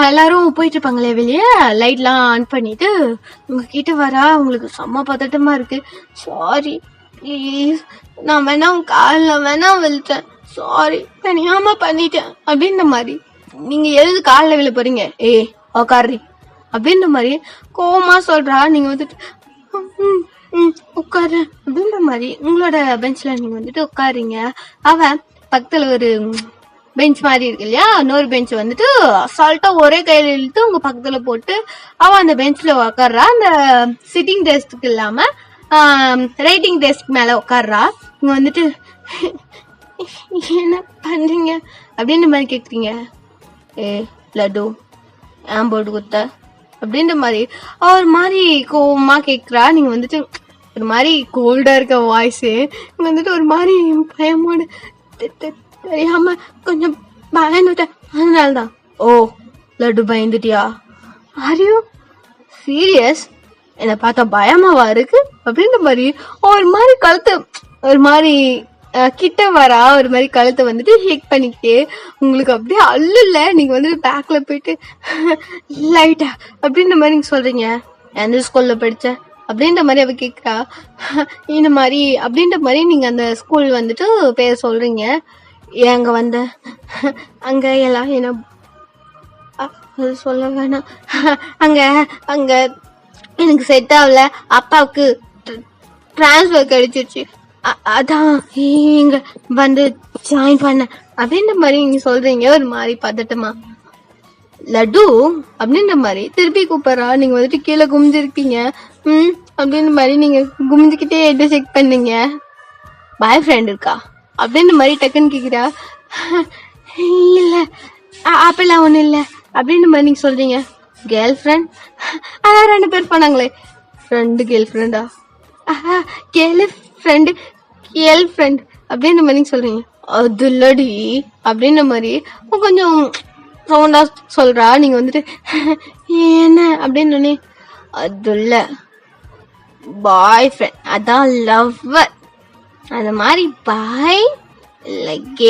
எல்லாரும் போயிட்டு இருப்பாங்களே வெளியே, லைட்லாம் ஆன் பண்ணிட்டு உங்ககிட்ட வரா. உங்களுக்கு செம்ம பதட்டமா இருக்கு. சாரி ப்ளீஸ், நான் வேணா உங்க காலில் வேணா விழுத்தேன், சாரி தெரியாம பண்ணிட்டேன் அப்படின்ற மாதிரி நீங்க எழுந்து காலில் விழ போறீங்க. உக்காரி அப்படின்ற மாதிரி கோவமா சொல்றா. நீங்க வந்துட்டு உட்காரு அப்படின்ற மாதிரி உங்களோட பெஞ்ச்ல நீங்க வந்துட்டு உட்காருங்க. அவன் பக்கத்துல ஒரு பெஞ்ச் மாதிரி இருக்கு இல்லையா, இன்னொரு பெஞ்ச் வந்துட்டு அசால்ட்டா ஒரே கையில இழுத்து உங்க பக்கத்துல போட்டு அவன் அந்த பெஞ்ச்ல உட்கார்றா. அந்த சிட்டிங் டெஸ்க்கு இல்லாம ரைட்டிங் டெஸ்க் மேல உட்கார்றா. நீங்க வந்துட்டு என்ன பண்றீங்க அப்படின்ற மாதிரி கேக்குறீங்க. லட்டு ஏன் போட்டு குத்த அப்படின்ற மாதிரி ஒரு மாதிரி கோவமா கேக்குறா. நீங்க வந்துட்டு ஒரு மாதிரி கோல்டா இருக்க வாய்ஸ் வந்துட்டு ஒரு மாதிரி பயமோடு தெரியாம கொஞ்சம் பயந்துட்டேன், அதனாலதான். ஓ லட்டு பயந்துட்டியா? Are you serious? என்னை பார்த்தா பயமாவா இருக்கு அப்படின்ற மாதிரி ஒரு மாதிரி கழுத்தை ஒரு மாதிரி கிட்ட வரா. ஒரு மாதிரி கழுத்தை வந்துட்டு ஷேக் பண்ணிக்கிட்டே உங்களுக்கு அப்படியே அல்ல நீங்க வந்துட்டு பேக்ல போயிட்டு லைட்டா அப்படின்ற மாதிரி நீங்க சொல்றீங்க. எந்த ஸ்கூல்ல படிச்ச அப்படின்ற மாதிரி அவ கேக்குறா. இந்த மாதிரி அப்படின்ற மாதிரி நீங்க அந்த ஸ்கூல் வந்துட்டு பேர் சொல்றீங்க. ஏங்க வந்த அங்க எல்லாம் என்ன சொல்ல வேணாம், அங்க அங்க எனக்கு செட் ஆகல, அப்பாவுக்கு டிரான்ஸ்ஃபர் கிடைச்சிருச்சு, அதான் இங்க வந்து ஜாயின் பண்ண அப்படின்ற மாதிரி நீங்க சொல்றீங்க. ஒரு மாதிரி பதட்டமா லட்டு அப்படின்ற மாதிரி திருப்பி கூப்பிடுறா. நீங்க வந்துட்டு கீழே குமிஞ்சிருக்கீங்க. அப்படின்ற மாதிரி நீங்க குமிஞ்சுக்கிட்டே எட்ட செக் பண்ணீங்க. பாய் ஃப்ரெண்ட் இருக்கா அப்படின்ற மாதிரி டக்குன்னு கேக்குறா. இல்ல அப்பெல்லாம் ஒண்ணும் இல்ல அப்படின்ற மாதிரி நீங்க சொல்றீங்க. Girl friend? அதான் 2 பேர் போனாங்களே. 2 கேர்ள் ஃப்ரெண்டா? கேர்ள் ஃப்ரெண்ட் அப்படின்ற மாதிரி சொல்றீங்க. அது இல்லடி அப்படின்ற மாதிரி கொஞ்சம் சவுண்டா சொல்றா. நீங்க வந்துட்டு என்ன அப்படின்னு அது இல்ல பாய் ஃப்ரெண்ட், அதான் லவ்வர். அந்த மாதிரி பாய் லைக்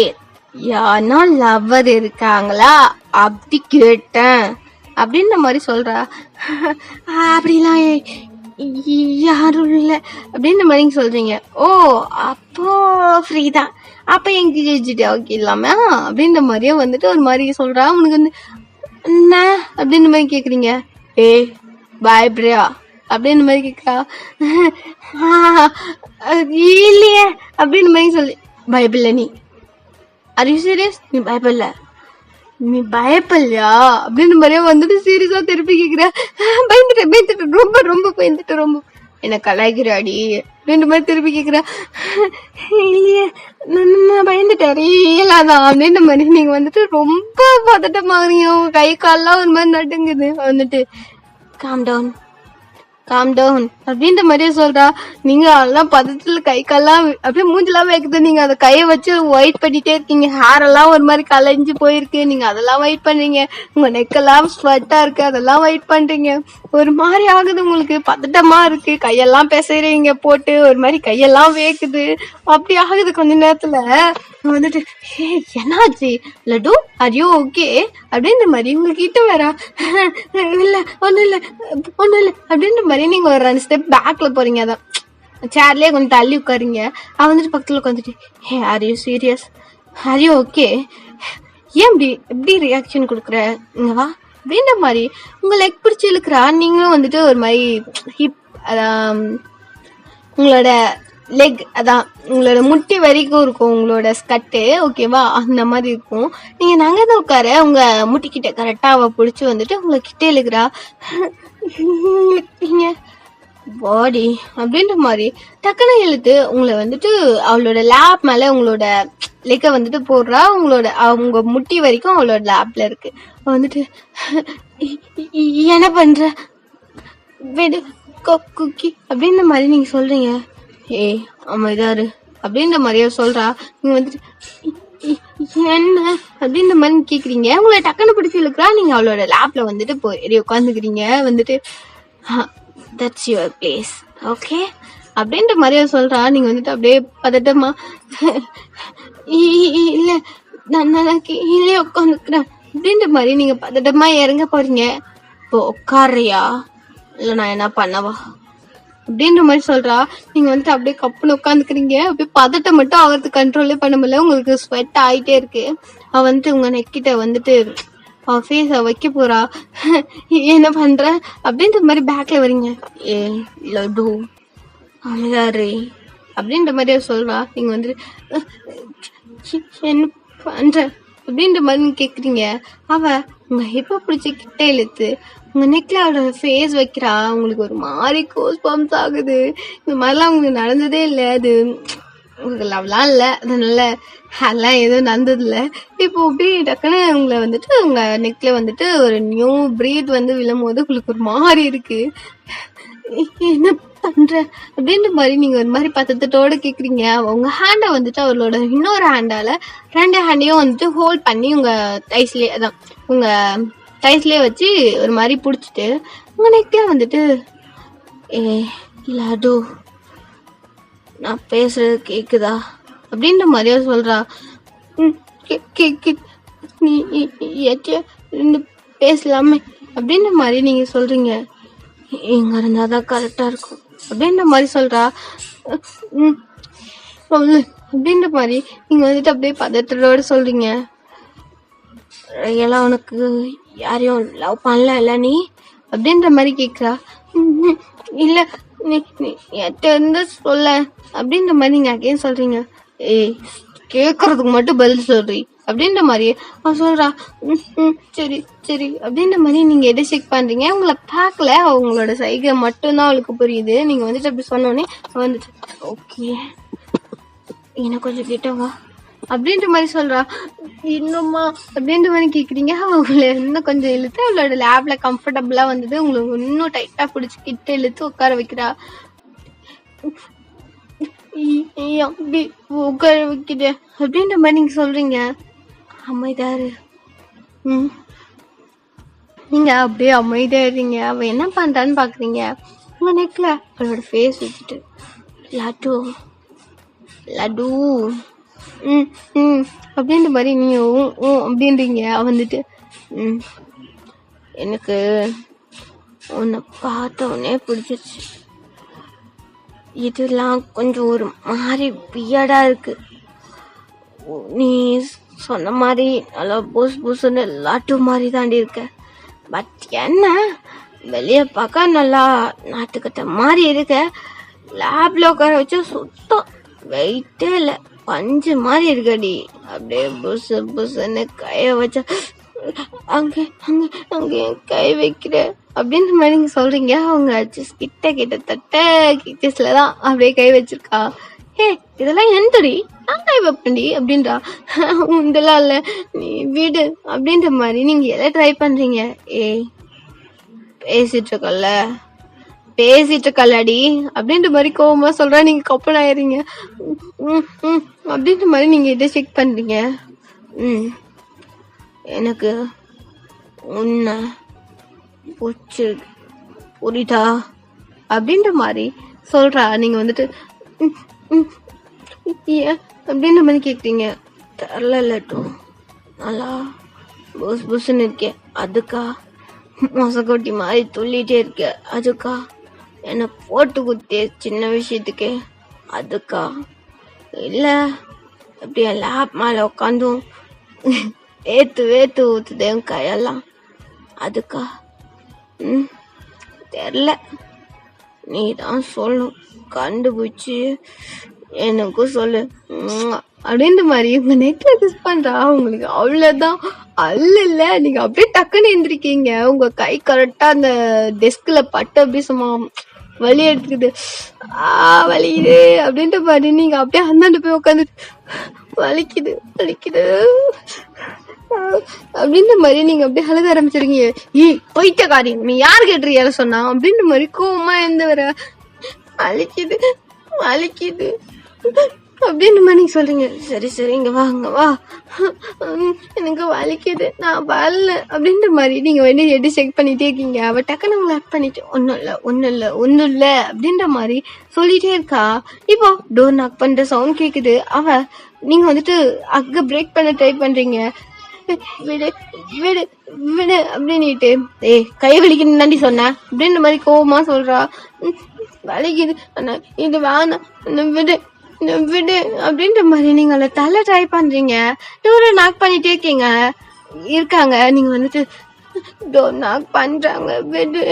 யாருன்னா லவ்வர் இருக்காங்களா அப்படி கேட்டேன் அப்படின்ற மாதிரி சொல்றா. அப்படிலாம் யாரும் இல்ல அப்படின்ற மாதிரி சொல்றீங்க. ஓ அப்போ ஃப்ரீ தான், அப்ப எங்கேஜ் ஓகே இல்லாம அப்படின்ற மாதிரியே வந்துட்டு ஒரு மாதிரி சொல்றா. உனக்கு வந்து என்ன அப்படின்ற மாதிரி கேக்குறீங்க. பயப்படுறியா அப்படின்ற மாதிரி கேக்குறா. இல்லையே அப்படின்ற மாதிரி சொல்லி பயப்படல நீ. Are you serious? நீ பயப்படலையா அப்படின்ற மாதிரியே வந்துட்டு சீரியஸா திருப்பி கேக்குற. பயந்துட்டேன் ரொம்ப ரொம்ப பயந்துட்டேன் ரொம்ப. என்ன கலாய்க்கிறாடி அப்படின்ற மாதிரி திருப்பி கேக்குற. இல்லையே நான் பயந்துட்டேன் ரியலாதான் அப்படின்ற மாதிரி நீங்க வந்துட்டு ரொம்ப பதட்டமாகறீங்க. உங்க கை கால்லாம் ஒரு மாதிரி நடுங்குது. வந்துட்டு காம் டவுன் அப்படின்ற மாதிரியே சொல்றா. நீங்க அதெல்லாம் பதத்துல கை கால்லாம் அப்படியே மூஞ்செல்லாம் வைக்குது. நீங்க அதை கையை வச்சு ஒயிட் பண்ணிட்டே இருக்கீங்க. ஹேர் எல்லாம் ஒரு மாதிரி கலைஞ்சு போயிருக்கு. நீங்க அதெல்லாம் ஒயிட் பண்றீங்க. உங்க நெக்கெல்லாம் ஸ்வெட்டா இருக்கு, அதெல்லாம் ஒயிட் பண்றீங்க. ஒரு மாதிரி ஆகுது, உங்களுக்கு பதட்டமா இருக்கு. கையெல்லாம் பேசுறீங்க போட்டு ஒரு மாதிரி கையெல்லாம் வேக்குது. அப்படி ஆகுது கொஞ்ச நேரத்துல. வந்துட்டு என்னாச்சு லட்டு, ஆர் யூ ஓகே அப்படின்ற மாதிரி உங்ககிட்ட வரா. இல்ல ஒண்ணும் இல்ல அப்படின்ற மாதிரி நீங்க ஒரு 2 ஸ்டெப் பேக்ல போறீங்க. அதான் சேர்லயே கொஞ்சம் தள்ளி உட்காருங்க. அவன் வந்துட்டு பக்கத்துல உட்காந்துட்டு are you serious, are you okay, ஏன் எப்படி ரியாக்ஷன் கொடுக்குற, இங்க வா அப்படின்ற மாதிரி உங்க லெக் பிடிச்சி இழுக்கிறா. நீங்களும் வந்துட்டு ஒரு மாதிரி ஹிப் அதான் உங்களோட லெக் அதான் உங்களோட முட்டி வரைக்கும் இருக்கும் உங்களோட ஸ்கட்டு, ஓகேவா, அந்த மாதிரி இருக்கும். நீங்க நகர்ந்து உட்கார உங்க முட்டிக்கிட்ட கரெக்டா அவ பிடிச்சி வந்துட்டு உங்களை கிட்ட இழுக்கிறா. பாடி அப்படின்ற மாதிரி டக்குனு இழுத்து உங்களை வந்துட்டு அவளோட லேப் மேல உங்களோட லெக்க வந்துட்டு போடுறா. அவங்க முட்டி வரைக்கும் அவளோட லேப்ல இருக்கு. வந்துட்டு என்ன பண்ற வெடு குக்கி அப்படின்ற மாதிரி நீங்க சொல்றீங்க. அமைதாரு அப்படின்ற மாதிரியா சொல்றா. நீங்க வந்துட்டு என்ன அப்படின்ற மாதிரி கேக்குறீங்க. உங்களை டக்குன்னு பிடிச்சி இழுக்கிறா. நீங்க அவளோட லேப்ல வந்துட்டு போய் உட்காந்துக்கிறீங்க. வந்துட்டு தட்ஸ் யுவர் பிளேஸ் ஓகே அப்படின்ற மாதிரியா சொல்றா. நீங்க வந்துட்டு அப்படியே பதட்டமா இல்ல நான் கீழே உட்காந்துக்கிறேன் அப்படின்ற மாதிரி நீங்க பதட்டமா இறங்க போறீங்க. இப்போ உட்காரியா இல்ல நான் என்ன பண்ணவா அப்படின்ற மாதிரி சொல்றா. நீங்க வந்துட்டு அப்படியே கப்புன்னு உட்காந்துக்கிறீங்க. அப்படியே பதட்டம் மட்டும் அவருக்கு கண்ட்ரோலே பண்ண முடியல. உங்களுக்கு ஸ்வெட் ஆயிட்டே இருக்கு. அவ வந்துட்டு உங்க நெக்கிட்ட வந்துட்டு அவ ஃபேஸ வைக்க போறா. என்ன பண்ற அப்படின்ற மாதிரி பேக்ல வரீங்க. ஏ லட்டு அமைதாரு அப்படின்ற மாதிரி அவ சொல்றா. நீங்க வந்துட்டு என்ன பண்ற அப்படின்ற மாதிரி நீங்க கேக்குறீங்க. அவ உங்க ஹிப்ப பிடிச்சி கிட்ட இழுத்து உங்க நெக்ல அவளோட ஃபேஸ் வைக்கிறா. உங்களுக்கு ஒரு மாதிரி கோஸ் பம்ப்ஸ் ஆகுது. இந்த மாதிரிலாம் உங்களுக்கு நடந்ததே இல்லை. அது உங்களுக்கு லவ்லாம் இல்லை, அதனால அதெல்லாம் எதுவும் நடந்தது இல்லை. இப்போ அப்படியே டக்குன்னு உங்களை வந்துட்டு உங்க நெக்ல வந்துட்டு ஒரு நியூ பிரீத் வந்து விழும்போது உங்களுக்கு ஒரு மாதிரி இருக்கு. என்ன பண்ற அப்படின்ற மாதிரி நீங்க ஒரு மாதிரி பத்தத்தோட கேக்குறீங்க. உங்க ஹேண்ட வந்துட்டு அவளோட இன்னொரு ஹேண்டால 2 ஹேண்டையும் வந்துட்டு ஹோல்ட் பண்ணி உங்க டைஸ்லயே அதான் உங்க டைஸ்லயே வச்சு ஒரு மாதிரி புடிச்சிட்டு உங்க நெக்ல வந்துட்டு ஏ லடு நான் பேசுறது கேக்குதா அப்படின்ற மாதிரியா சொல்றா. நீ இருந்து பேசலாமே அப்படின்ற மாதிரி நீங்க சொல்றீங்க. எங்க இருந்தாதான் கரெக்டா இருக்கும் அப்படின்ற மாதிரி சொல்றா. சொல்லு அப்படின்ற மாதிரி நீங்க வந்துட்டு அப்படியே பதற்றத்தோட சொல்றீங்க. எல்லாம் உனக்கு யாரையும் லவ் பண்ணல இல்ல நீ அப்படின்ற மாதிரி கேக்குறா. இல்ல நீ என்கிட்ட இருந்து சொல்ல அப்படின்ற மாதிரி நீங்க அகைன் சொல்றீங்க. ஏய் கேக்குறதுக்கு மட்டும் பதில் சொல்றீ அப்படின்ற மாதிரி அவ சொல்றா. சரி சரி அப்படின்ற மாதிரி நீங்க எதை செக் பண்றீங்க. உங்களை பார்க்கல, அவங்களோட சைகை மட்டும்தான் அவளுக்கு புரியுது. நீங்க வந்துட்டு அப்படி சொன்னோடனே வந்துட்டு ஓகே எனக்கு கொஞ்சம் கிட்டவா அப்படின்ற மாதிரி சொல்றா. இன்னும்மா அப்படின்ற மாதிரி கேக்குறீங்க. அவங்கள இன்னும் கொஞ்சம் இழுத்து அவளோட லேப்ல கம்ஃபர்டபுளா வந்தது உங்களுக்கு இன்னும் டைட்டா பிடிச்சி கிட்ட இழுத்து உட்கார வைக்கிறா. அப்படி உட்கார வைக்கிற அப்படின்ற மாதிரி நீங்க சொல்றீங்க. அமைதாரு நீங்க அப்படியே அமைதியாடுறீங்க. அவ என்ன பண்றான்னு பாக்குறீங்க. உங்க நெக்ல அவளோட ஃபேஸ் வச்சுட்டு லட்டு லட்டு அப்படின்ற மாதிரி நீ அப்படின்றீங்க. வந்துட்டு எனக்கு உன்னை பார்த்த உடனே பிடிச்சிருச்சு. இதெல்லாம் கொஞ்சம் ஒரு மாதிரி வியர்டா இருக்கு. நீ சொன்ன மாதிரி நல்லா புசுன்னு லட்டு மாதிரி தாண்டி இருக்க. பட் என்ன வெளியே பார்க்க நல்லா நாட்டுக்கட்ட மாதிரி இருக்க. லேப்ல உட்கார வச்சு சுத்தம் வெயிட்டே இல்லை, பஞ்சு மாதிரி இருக்கடி. அப்படியே புசு புசுன்னு கைய வச்ச அங்கே அங்கே அங்கே கை வைக்கிற அப்படின்ற மாதிரி நீங்க சொல்றீங்க. அவங்க கிட்டத்தட்ட கிட்டஸ்லதான் அப்படியே கை வச்சிருக்கா. ஹே இதெல்லாம் எந்தடி நான் கை வைப்பண்டி அப்படின்றா. இதெல்லாம் இல்ல நீ வீடு அப்படின்ற மாதிரி நீங்க எல்லாம் ட்ரை பண்றீங்க. ஏய் பேசிட்டு இருக்கல்லடி அப்படின்ற மாதிரி கோவமா சொல்றா. நீங்க கப்பன் ஆயிடுறீங்க. அப்படின்ற மாதிரி நீங்க இதை செக் பண்றீங்க. எனக்கு உன்னை புரியுதா அப்படின்ற மாதிரி சொல்றா. நீங்க வந்துட்டு அப்படின்ற மாதிரி கேக்குறீங்க. தெரியலட்டும் நல்லா புஸ்ன்னு இருக்கேன் அதுக்கா, மொசக்கொட்டி மாதிரி துள்ளிட்டே இருக்க அதுக்கா, என்னை போட்டு குத்திய சின்ன விஷயத்துக்கு அதுக்கா, இல்ல அப்படியே லேப் மேல உட்காந்தும் வேத்து ஊத்துதே கையெல்லாம் அதுக்கா, தெரியல நீ தான் சொல்லணும், கண்டுபிடிச்சு எனக்கும் சொல்லு அப்படின்ற மாதிரி உங்க நெட்ல கிஸ் பண்றா. உங்களுக்கு அவ்வளவுதான் அல்ல. நீங்க அப்படியே டக்குன்னு எந்திரிக்கீங்க. உங்க கை கரெக்டா அந்த டெஸ்க்ல பட்டு அப்படியே சும்மா வலி எடுத்துக்குது. வலிக்குது அப்படின்ற மாதிரி நீங்க அப்படியே அந்தாண்டு போய் உட்காந்துட்டு வலிக்குது அப்படின்ற மாதிரி நீங்க அப்படியே அழுக ஆரம்பிச்சிருக்கீங்க. போயிட்ட காரியம் நீ யாரு கேட்டுறியால சொன்னா அப்படின்ற மாதிரி கோவமா எந்த வர வலிக்குது அப்படின்னு மாதிரி நீங்க சொல்றீங்க. சரி இங்க வா எனக்கு வலிக்குது நான் வரல அப்படின்ற மாதிரி நீங்க வந்து எடி செக் பண்ணிட்டே இருக்கீங்க. அவ டக்குன்னு உங்களை ஆக்ட் பண்ணிட்டு ஒன்னும் இல்ல அப்படின்ற மாதிரி சொல்லிட்டே இருக்கா. இப்போ டோர் நாக் பண்ற சவுண்ட் கேக்குது. அவ நீங்க வந்துட்டு அங்க பிரேக் பண்ண ட்ரை பண்றீங்க. விடு அப்படின்னுட்டு கை வலிக்கணும் தாண்டி சொன்ன அப்படின்ற மாதிரி கோவமா சொல்றா. வலிக்குது அண்ணா, இது வேணாம் அண்ணா, விடு விடு அப்படின்ற மாதிரி நீங்க அவளை தலை ட்ரை பண்றீங்க. டோரை நாக் பண்ணிட்டே இருக்காங்க. நீங்க வந்துட்டு டோர் நாக் பண்றாங்க, விடு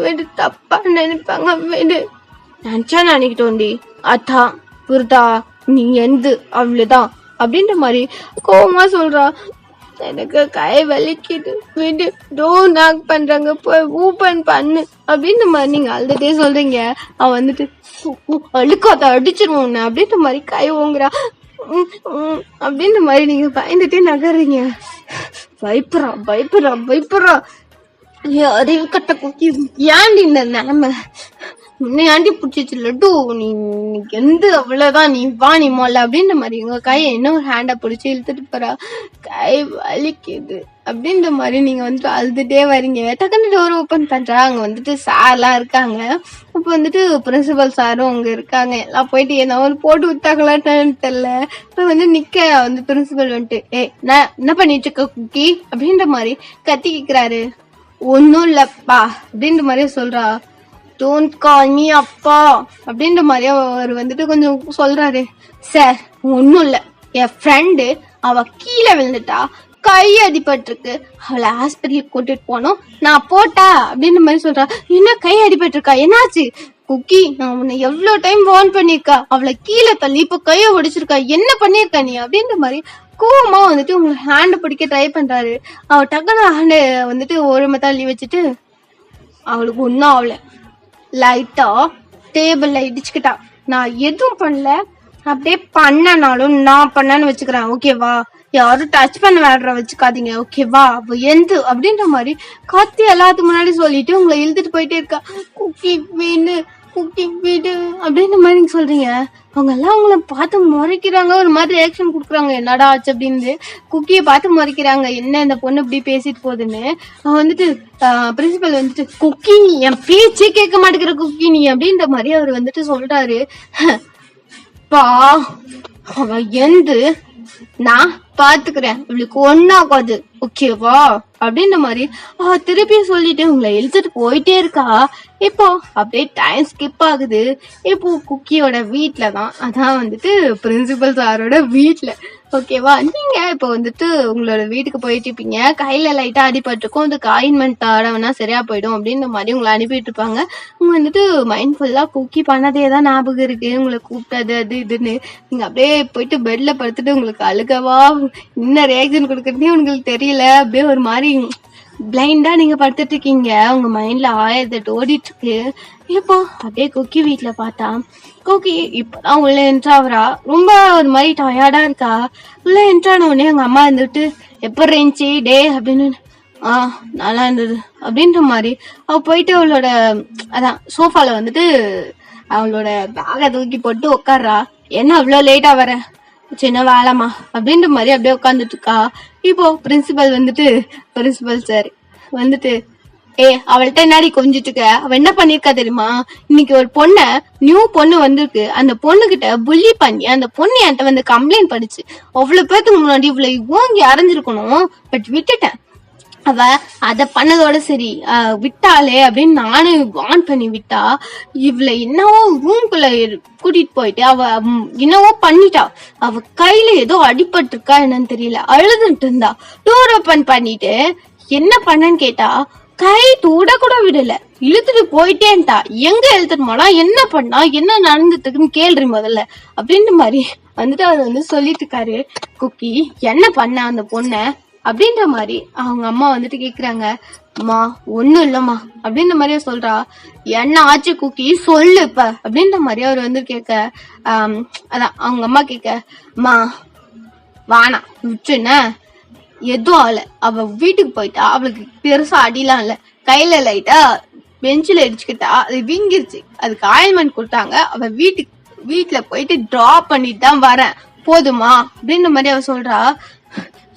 விடு, தப்பா நினைப்பாங்க, விடு. நினைச்சா நினைக்கிட்டோண்டி, அத்தா புரிதா, நீ எந்து அவ்வளவுதான் அப்படின்ற மாதிரி கோவமா சொல்றா. எனக்கு கை வலிக்குது, விடு, டோர் நாக் பண்றாங்க, போய் ஓபன் பண்ணு அப்படின்ற மாதிரி நீங்க அழுதுட்டே சொல்றீங்க. அவன் வந்துட்டு அழுக்காத, அடிச்சிருவோம் அப்படின்ற மாதிரி கை ஓங்குறா. அப்படின்ற மாதிரி நீங்க பயந்துட்டே நகர்றீங்க. பயப்படுறா பயப்படுறா பயப்படுறா. அறிவு கட்ட குக்கி, ஏன்டி இந்த நிலைமை, உன்னை ஆண்டி பிடிச்சிச்சு லட்டு, நீ எந்த அவ்வளவுதான், நீ வா நீ மொல்ல அப்படின்ற மாதிரி உங்க கையை இன்னொரு ஹேண்டை பிடிச்சி இழுத்துட்டு போறா. கை வலிக்குது அப்படின்ற மாதிரி நீங்க வந்துட்டு அழுதுட்டே வரீங்க. டக்குன்னு டோர் ஓப்பன் பண்றா. அங்க வந்துட்டு சார்லாம் இருக்காங்க. இப்ப வந்துட்டு பிரின்சிபல் சாரும் அங்க இருக்காங்க. எல்லாம் போயிட்டு என்ன ஒரு போட்டு விட்டாங்களான்னு தெரியல. இப்ப வந்து நிக்க வந்து பிரின்சிபல் வந்துட்டு நான் என்ன பண்ணிட்டு இருக்க குக்கி அப்படின்ற மாதிரி கத்தி கேக்குறாரு. ஒன்னும் இல்லப்பா அப்படின்ற மாதிரியே சொல்றா. டோன்ட் கால் மீ அப்பா அப்படின்ற மாதிரியே அவர் வந்துட்டு கொஞ்சம் சொல்றாரு. சார் ஒன்னும் இல்ல, என் ஃப்ரெண்டு அவ கீழே விழுந்துட்டா, கை அடிபட்டிருக்கு, அவளை ஹாஸ்பிட்டலுக்கு கூட்டிட்டு போனோம், நான் போட்டா அப்படின்ற மாதிரி சொல்றா. என்ன கை அடிபட்டிருக்கா, என்னாச்சு குக்கி, நான் உன்னை எவ்வளவு டைம் வார்ன் பண்ணிருக்கா, அவளை கீழே தள்ளி இப்ப கைய ஒடிச்சிருக்கா, என்ன பண்ணிருக்கா நீ அப்படின்ற மாதிரி கோவமா வந்துட்டு உங்களை ஹேண்ட் பிடிக்க ட்ரை பண்றாரு. அவ டக்குனு ஹேண்டு வந்துட்டு ஓரமா தள்ளி வச்சுட்டு அவளுக்கு ஒன்னும் ஆகல, லைட்டா டேபிள்ல இடிச்சுக்கிட்டா, நான் எதுவும் பண்ணல, அப்படியே பண்ணனாலும் நான் பண்ணன்னு வச்சுக்கிறேன், ஓகேவா, யாரும் டச் பண்ண வேற வச்சுக்காதீங்க, ஓகேவா, எந்த அப்படின்ற மாதிரி கத்தி எல்லாத்துக்கு முன்னாடி சொல்லிட்டு உங்களை இழுத்துட்டு போயிட்டே இருக்கா. குக்கி வீடு குக்கி வீடு அப்படின்ற மாதிரி நீங்க சொல்றீங்க. அவங்க எல்லாம் உங்களை பார்த்து முறைக்கிறாங்க, ஒரு மாதிரி ரியாக்ஷன் கொடுக்குறாங்க, என்னடா ஆச்சு அப்படின்னு. குக்கியை பார்த்து முறைக்கிறாங்க, என்ன இந்த பொண்ணு இப்படி பேசிட்டு போகுதுன்னு. வந்துட்டு பிரின்சிபல் வந்துட்டு குக்கி நீ என் பேச்சே கேட்க மாட்டேங்கிற குக்கி நீ அப்படின்ற மாதிரி அவர் வந்துட்டு சொல்றாரு. பா அவ எந்த நான் பாத்துக்கிறேன், இவளுக்கு ஒன்னாகாது, ஓகேவா அப்படின்ற மாதிரி திருப்பியும் சொல்லிட்டு உங்களை இழுத்துட்டு போயிட்டே இருக்கா. இப்போ அப்படியே டைம் ஸ்கிப் ஆகுது. இப்போ குக்கியோட வீட்டுலதான், அதான் வந்துட்டு பிரின்சிபல் சாரோட வீட்டுல, ஓகேவா. நீங்க இப்போ வந்துட்டு உங்களோட வீட்டுக்கு போயிட்டு இருப்பீங்க. கையில லைட்டா அடிபட்டிருக்கும், அதுக்கு ஆயின்மெண்ட் ஆடவனா சரியா போயிடும் அப்படின்ற மாதிரி உங்களை அனுப்பிட்டு இருப்பாங்க. உங்க வந்துட்டு மைண்ட் ஃபுல்லா குக்கி பண்ணதேதான் ஞாபகம் இருக்கு, உங்களை கூப்பிட்டது அது இதுன்னு. நீங்க அப்படியே போயிட்டு பெட்ல படுத்துட்டு உங்களுக்கு அழுகவா என்ன ரியாக்ஷன் கொடுக்கறதே உங்களுக்கு தெரியல. அப்படியே ஒரு மாதிரி பிளைண்டா நீங்க படுத்துட்டு இருக்கீங்க. உங்க மைண்ட்ல 1008 ஓடிட்டு இருக்கு. இப்போ அப்படியே குக்கி வீட்டுல பார்த்தா குக்கி இப்பதான் உள்ள என்ட்ராவரா. ரொம்ப ஒரு மாதிரி டயர்டா இருக்கா. உள்ள என்ட்ரான உடனே அவங்க அம்மா இருந்துட்டு எப்படி இருந்துச்சு டே அப்படின்னு. நல்லா இருந்தது அப்படின்ற மாதிரி அவ போயிட்டு அவளோட அதான் சோஃபால வந்துட்டு அவளோட பேகை தூக்கி போட்டு உட்கார்றா. என்ன அவ்வளவு லேட்டா வர, சின்ன வேலைமா அப்படின்ற மாதிரி அப்படியே உட்காந்துட்டு இருக்கா. இப்போ பிரின்சிபல் வந்துட்டு பிரின்சிபல் சார் வந்துட்டு அவள்கிட்ட என்னாடி கொஞ்சிட்டு இருக்க, அவ என்ன பண்ணிருக்கா தெரியுமா, இன்னைக்கு ஒரு பொண்ண நியூ பொண்ணு வந்திருக்கு, அந்த பொண்ணு கிட்ட புள்ளி பண்ணி அந்த பொண்ணு என்கிட்ட வந்து கம்ப்ளைண்ட் பண்ணிச்சு. அவ்வளவு பேத்துக்கு முன்னாடி இவ்வளவு ஓங்கி அரைஞ்சிருக்கணும், பட் விட்டுட்டேன். அவ அத பண்ணதோட சரி விட்டாளே அப்படின்னு நானு வான் பண்ணி விட்டா. இவளை என்னவோ ரூம்குள்ள கூட்டிட்டு போயிட்டு அவ என்னவோ பண்ணிட்டா. அவ கையில ஏதோ அடிபட்டு இருக்கா என்னன்னு தெரியல, அழுதுட்டு இருந்தா. டோர் ஓபன் பண்ணிட்டு என்ன பண்ணன்னு கேட்டா கை தூட கூட விடல, இழுத்துட்டு போயிட்டேன்ட்டா. எங்க இழுத்துட்டு போனா, என்ன பண்ணா, என்ன நடந்துட்டுன்னு கேள்றி முதல்ல அப்படின்ற மாதிரி வந்துட்டு அவர் வந்து சொல்லிட்டு இருக்காரு. குக்கி என்ன பண்ண அந்த பொண்ண அப்படின்ற மாதிரி அவங்க அம்மா வந்துட்டு கேக்குறாங்க. அம்மா ஒண்ணும் இல்லம்மா அப்படின்ற மாதிரியே சொல்றா. என்ன ஆச்சு குக்கி சொல்லு இப்ப அப்படின்ற மாதிரி அவர் வந்து கேட்க அதான் அவங்க அம்மா கேட்க, அம்மா வானா விட்டுன, எதுவும் ஆகல, அவ வீட்டுக்கு போயிட்டா, அவளுக்கு பெருசா அடிலாம் இல்ல, கையில லைட்டா பெஞ்சில இடிச்சுக்கிட்டா, அது வீங்கிருச்சு, அதுக்கு ஆயில்மெண்ட் கொடுத்தாங்க, அவ வீட்டுல போயிட்டு டிராப் பண்ணிட்டு தான் வரேன், போதுமா அப்படின்ற மாதிரி அவ சொல்றா.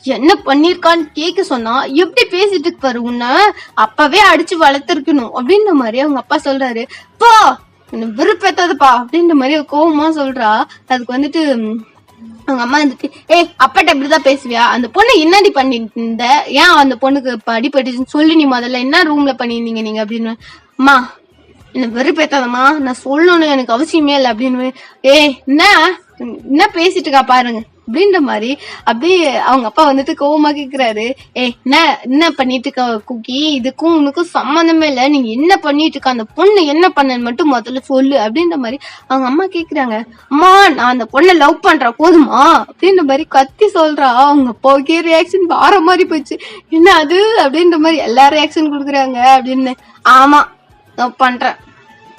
என்ன பண்ணிருக்கான்னு கேட்க சொன்னா எப்படி பேசிட்டு பாரு, உன்ன அப்பவே அடிச்சு வளர்த்திருக்கணும் அப்படின்ற மாதிரி அவங்க அப்பா சொல்றாரு. பா விருப்பத்தாதுப்பா அப்படின்ற மாதிரி கோவமா சொல்றா. அதுக்கு வந்துட்டு அவங்க அம்மா வந்துட்டு அப்பாட்ட இப்படிதான் பேசுவியா, அந்த பொண்ணு என்னடி பண்ணிட்டு இருந்த, ஏன் அந்த பொண்ணுக்கு இப்ப அடிபட்டுச்சுன்னு சொல்லி நீ முதல்ல என்ன ரூம்ல பண்ணிருந்தீங்க நீங்க அப்படின்னு. அம்மா என்ன வெறுப்பேத்தாதம்மா, நான் சொல்லணும் எனக்கு அவசியமே இல்லை அப்படின்னு. என்ன பேசிட்டு இருக்கா பாருங்க அப்படின்ற மாதிரி அப்படியே அவங்க அப்பா வந்துட்டு கோவமா கேக்குறாரு. என்ன பண்ணிட்டு இருக்க குக்கி, இதுக்கும் உனக்கும் சம்மந்தமே இல்ல, நீங்க என்ன பண்ணிட்டு இருக்க, அந்த பொண்ணு என்ன பண்ணன்னு மட்டும் முதல்ல சொல்லு அப்படின்ற மாதிரி அவங்க அம்மா கேக்குறாங்க. அம்மா நான் அந்த பொண்ணை லவ் பண்றேன் போதுமா அப்படின்ற மாதிரி கத்தி சொல்றா. அவங்க அப்பாவுக்கே ரியாக்ஷன் வார மாதிரி போயிடுச்சு. என்ன அது அப்படின்ற மாதிரி எல்லா ரியாக்ஷன் கொடுக்குறாங்க அப்படின்னு. ஆமா லவ் பண்றேன்,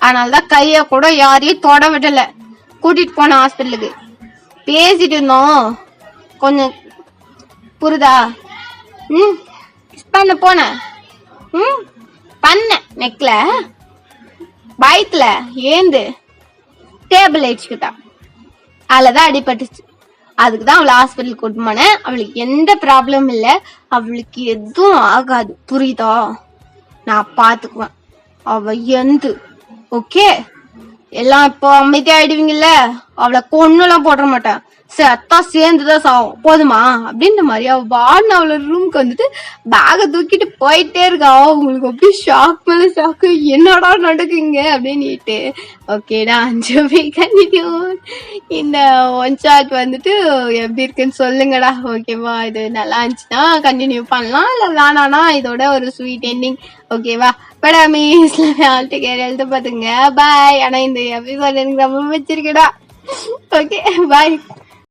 அதனாலதான் கைய கூட யாரையும் தொட விடல, கூட்டிட்டு போன ஹாஸ்பிட்டலுக்கு. பேசிட்டு இருந்தோம் கொஞ்சம் புரிதா? பண்ண போன பண்ண நெக்ல பயத்துல ஏந்து டேபிள் அடிச்சுக்கிட்டா, அதுலதான் அடிபட்டுச்சு. அதுக்குதான் அவளை ஹாஸ்பிட்டல் கூட்டு போனேன். அவளுக்கு எந்த ப்ராப்ளம் இல்ல, அவளுக்கு எதுவும் ஆகாது புரியுதா? நான் பாத்துக்குவேன். அவ எந்து ஓகே எல்லாம் இப்போ அமைதியா ஆயிடுவீங்கல்ல, அவளை கொன்னுலாம் போட மாட்டேன், சத்தா சேர்ந்துதான் சாவும் போதுமா அப்படின்ற மாதிரி அவ வாடின அவளோட ரூமுக்கு வந்துட்டு பேக தூக்கிட்டு போயிட்டே இருக்கா. உங்களுக்கு அப்படியே ஷாக் மேல ஷாக்கு, என்னடா நடக்குங்க அப்படின்னுட்டு. ஓகேடா கண்டினியூ. இந்த ஒன் ஷாட் வந்துட்டு எப்படி இருக்குன்னு சொல்லுங்கடா. ஓகேவா? இது நல்லா இருந்துச்சுன்னா கண்டினியூ பண்ணலாம், இல்ல வேணானா இதோட ஒரு ஸ்வீட் எண்டிங். ஓகேவா? படாமீஸ்ல ஆல்ட்டு கேர் எழுத பாத்துங்க. பாய். ஆனா இந்த எபிசோட் எனக்கு ரொம்ப வச்சிருக்கடா. Okay bye.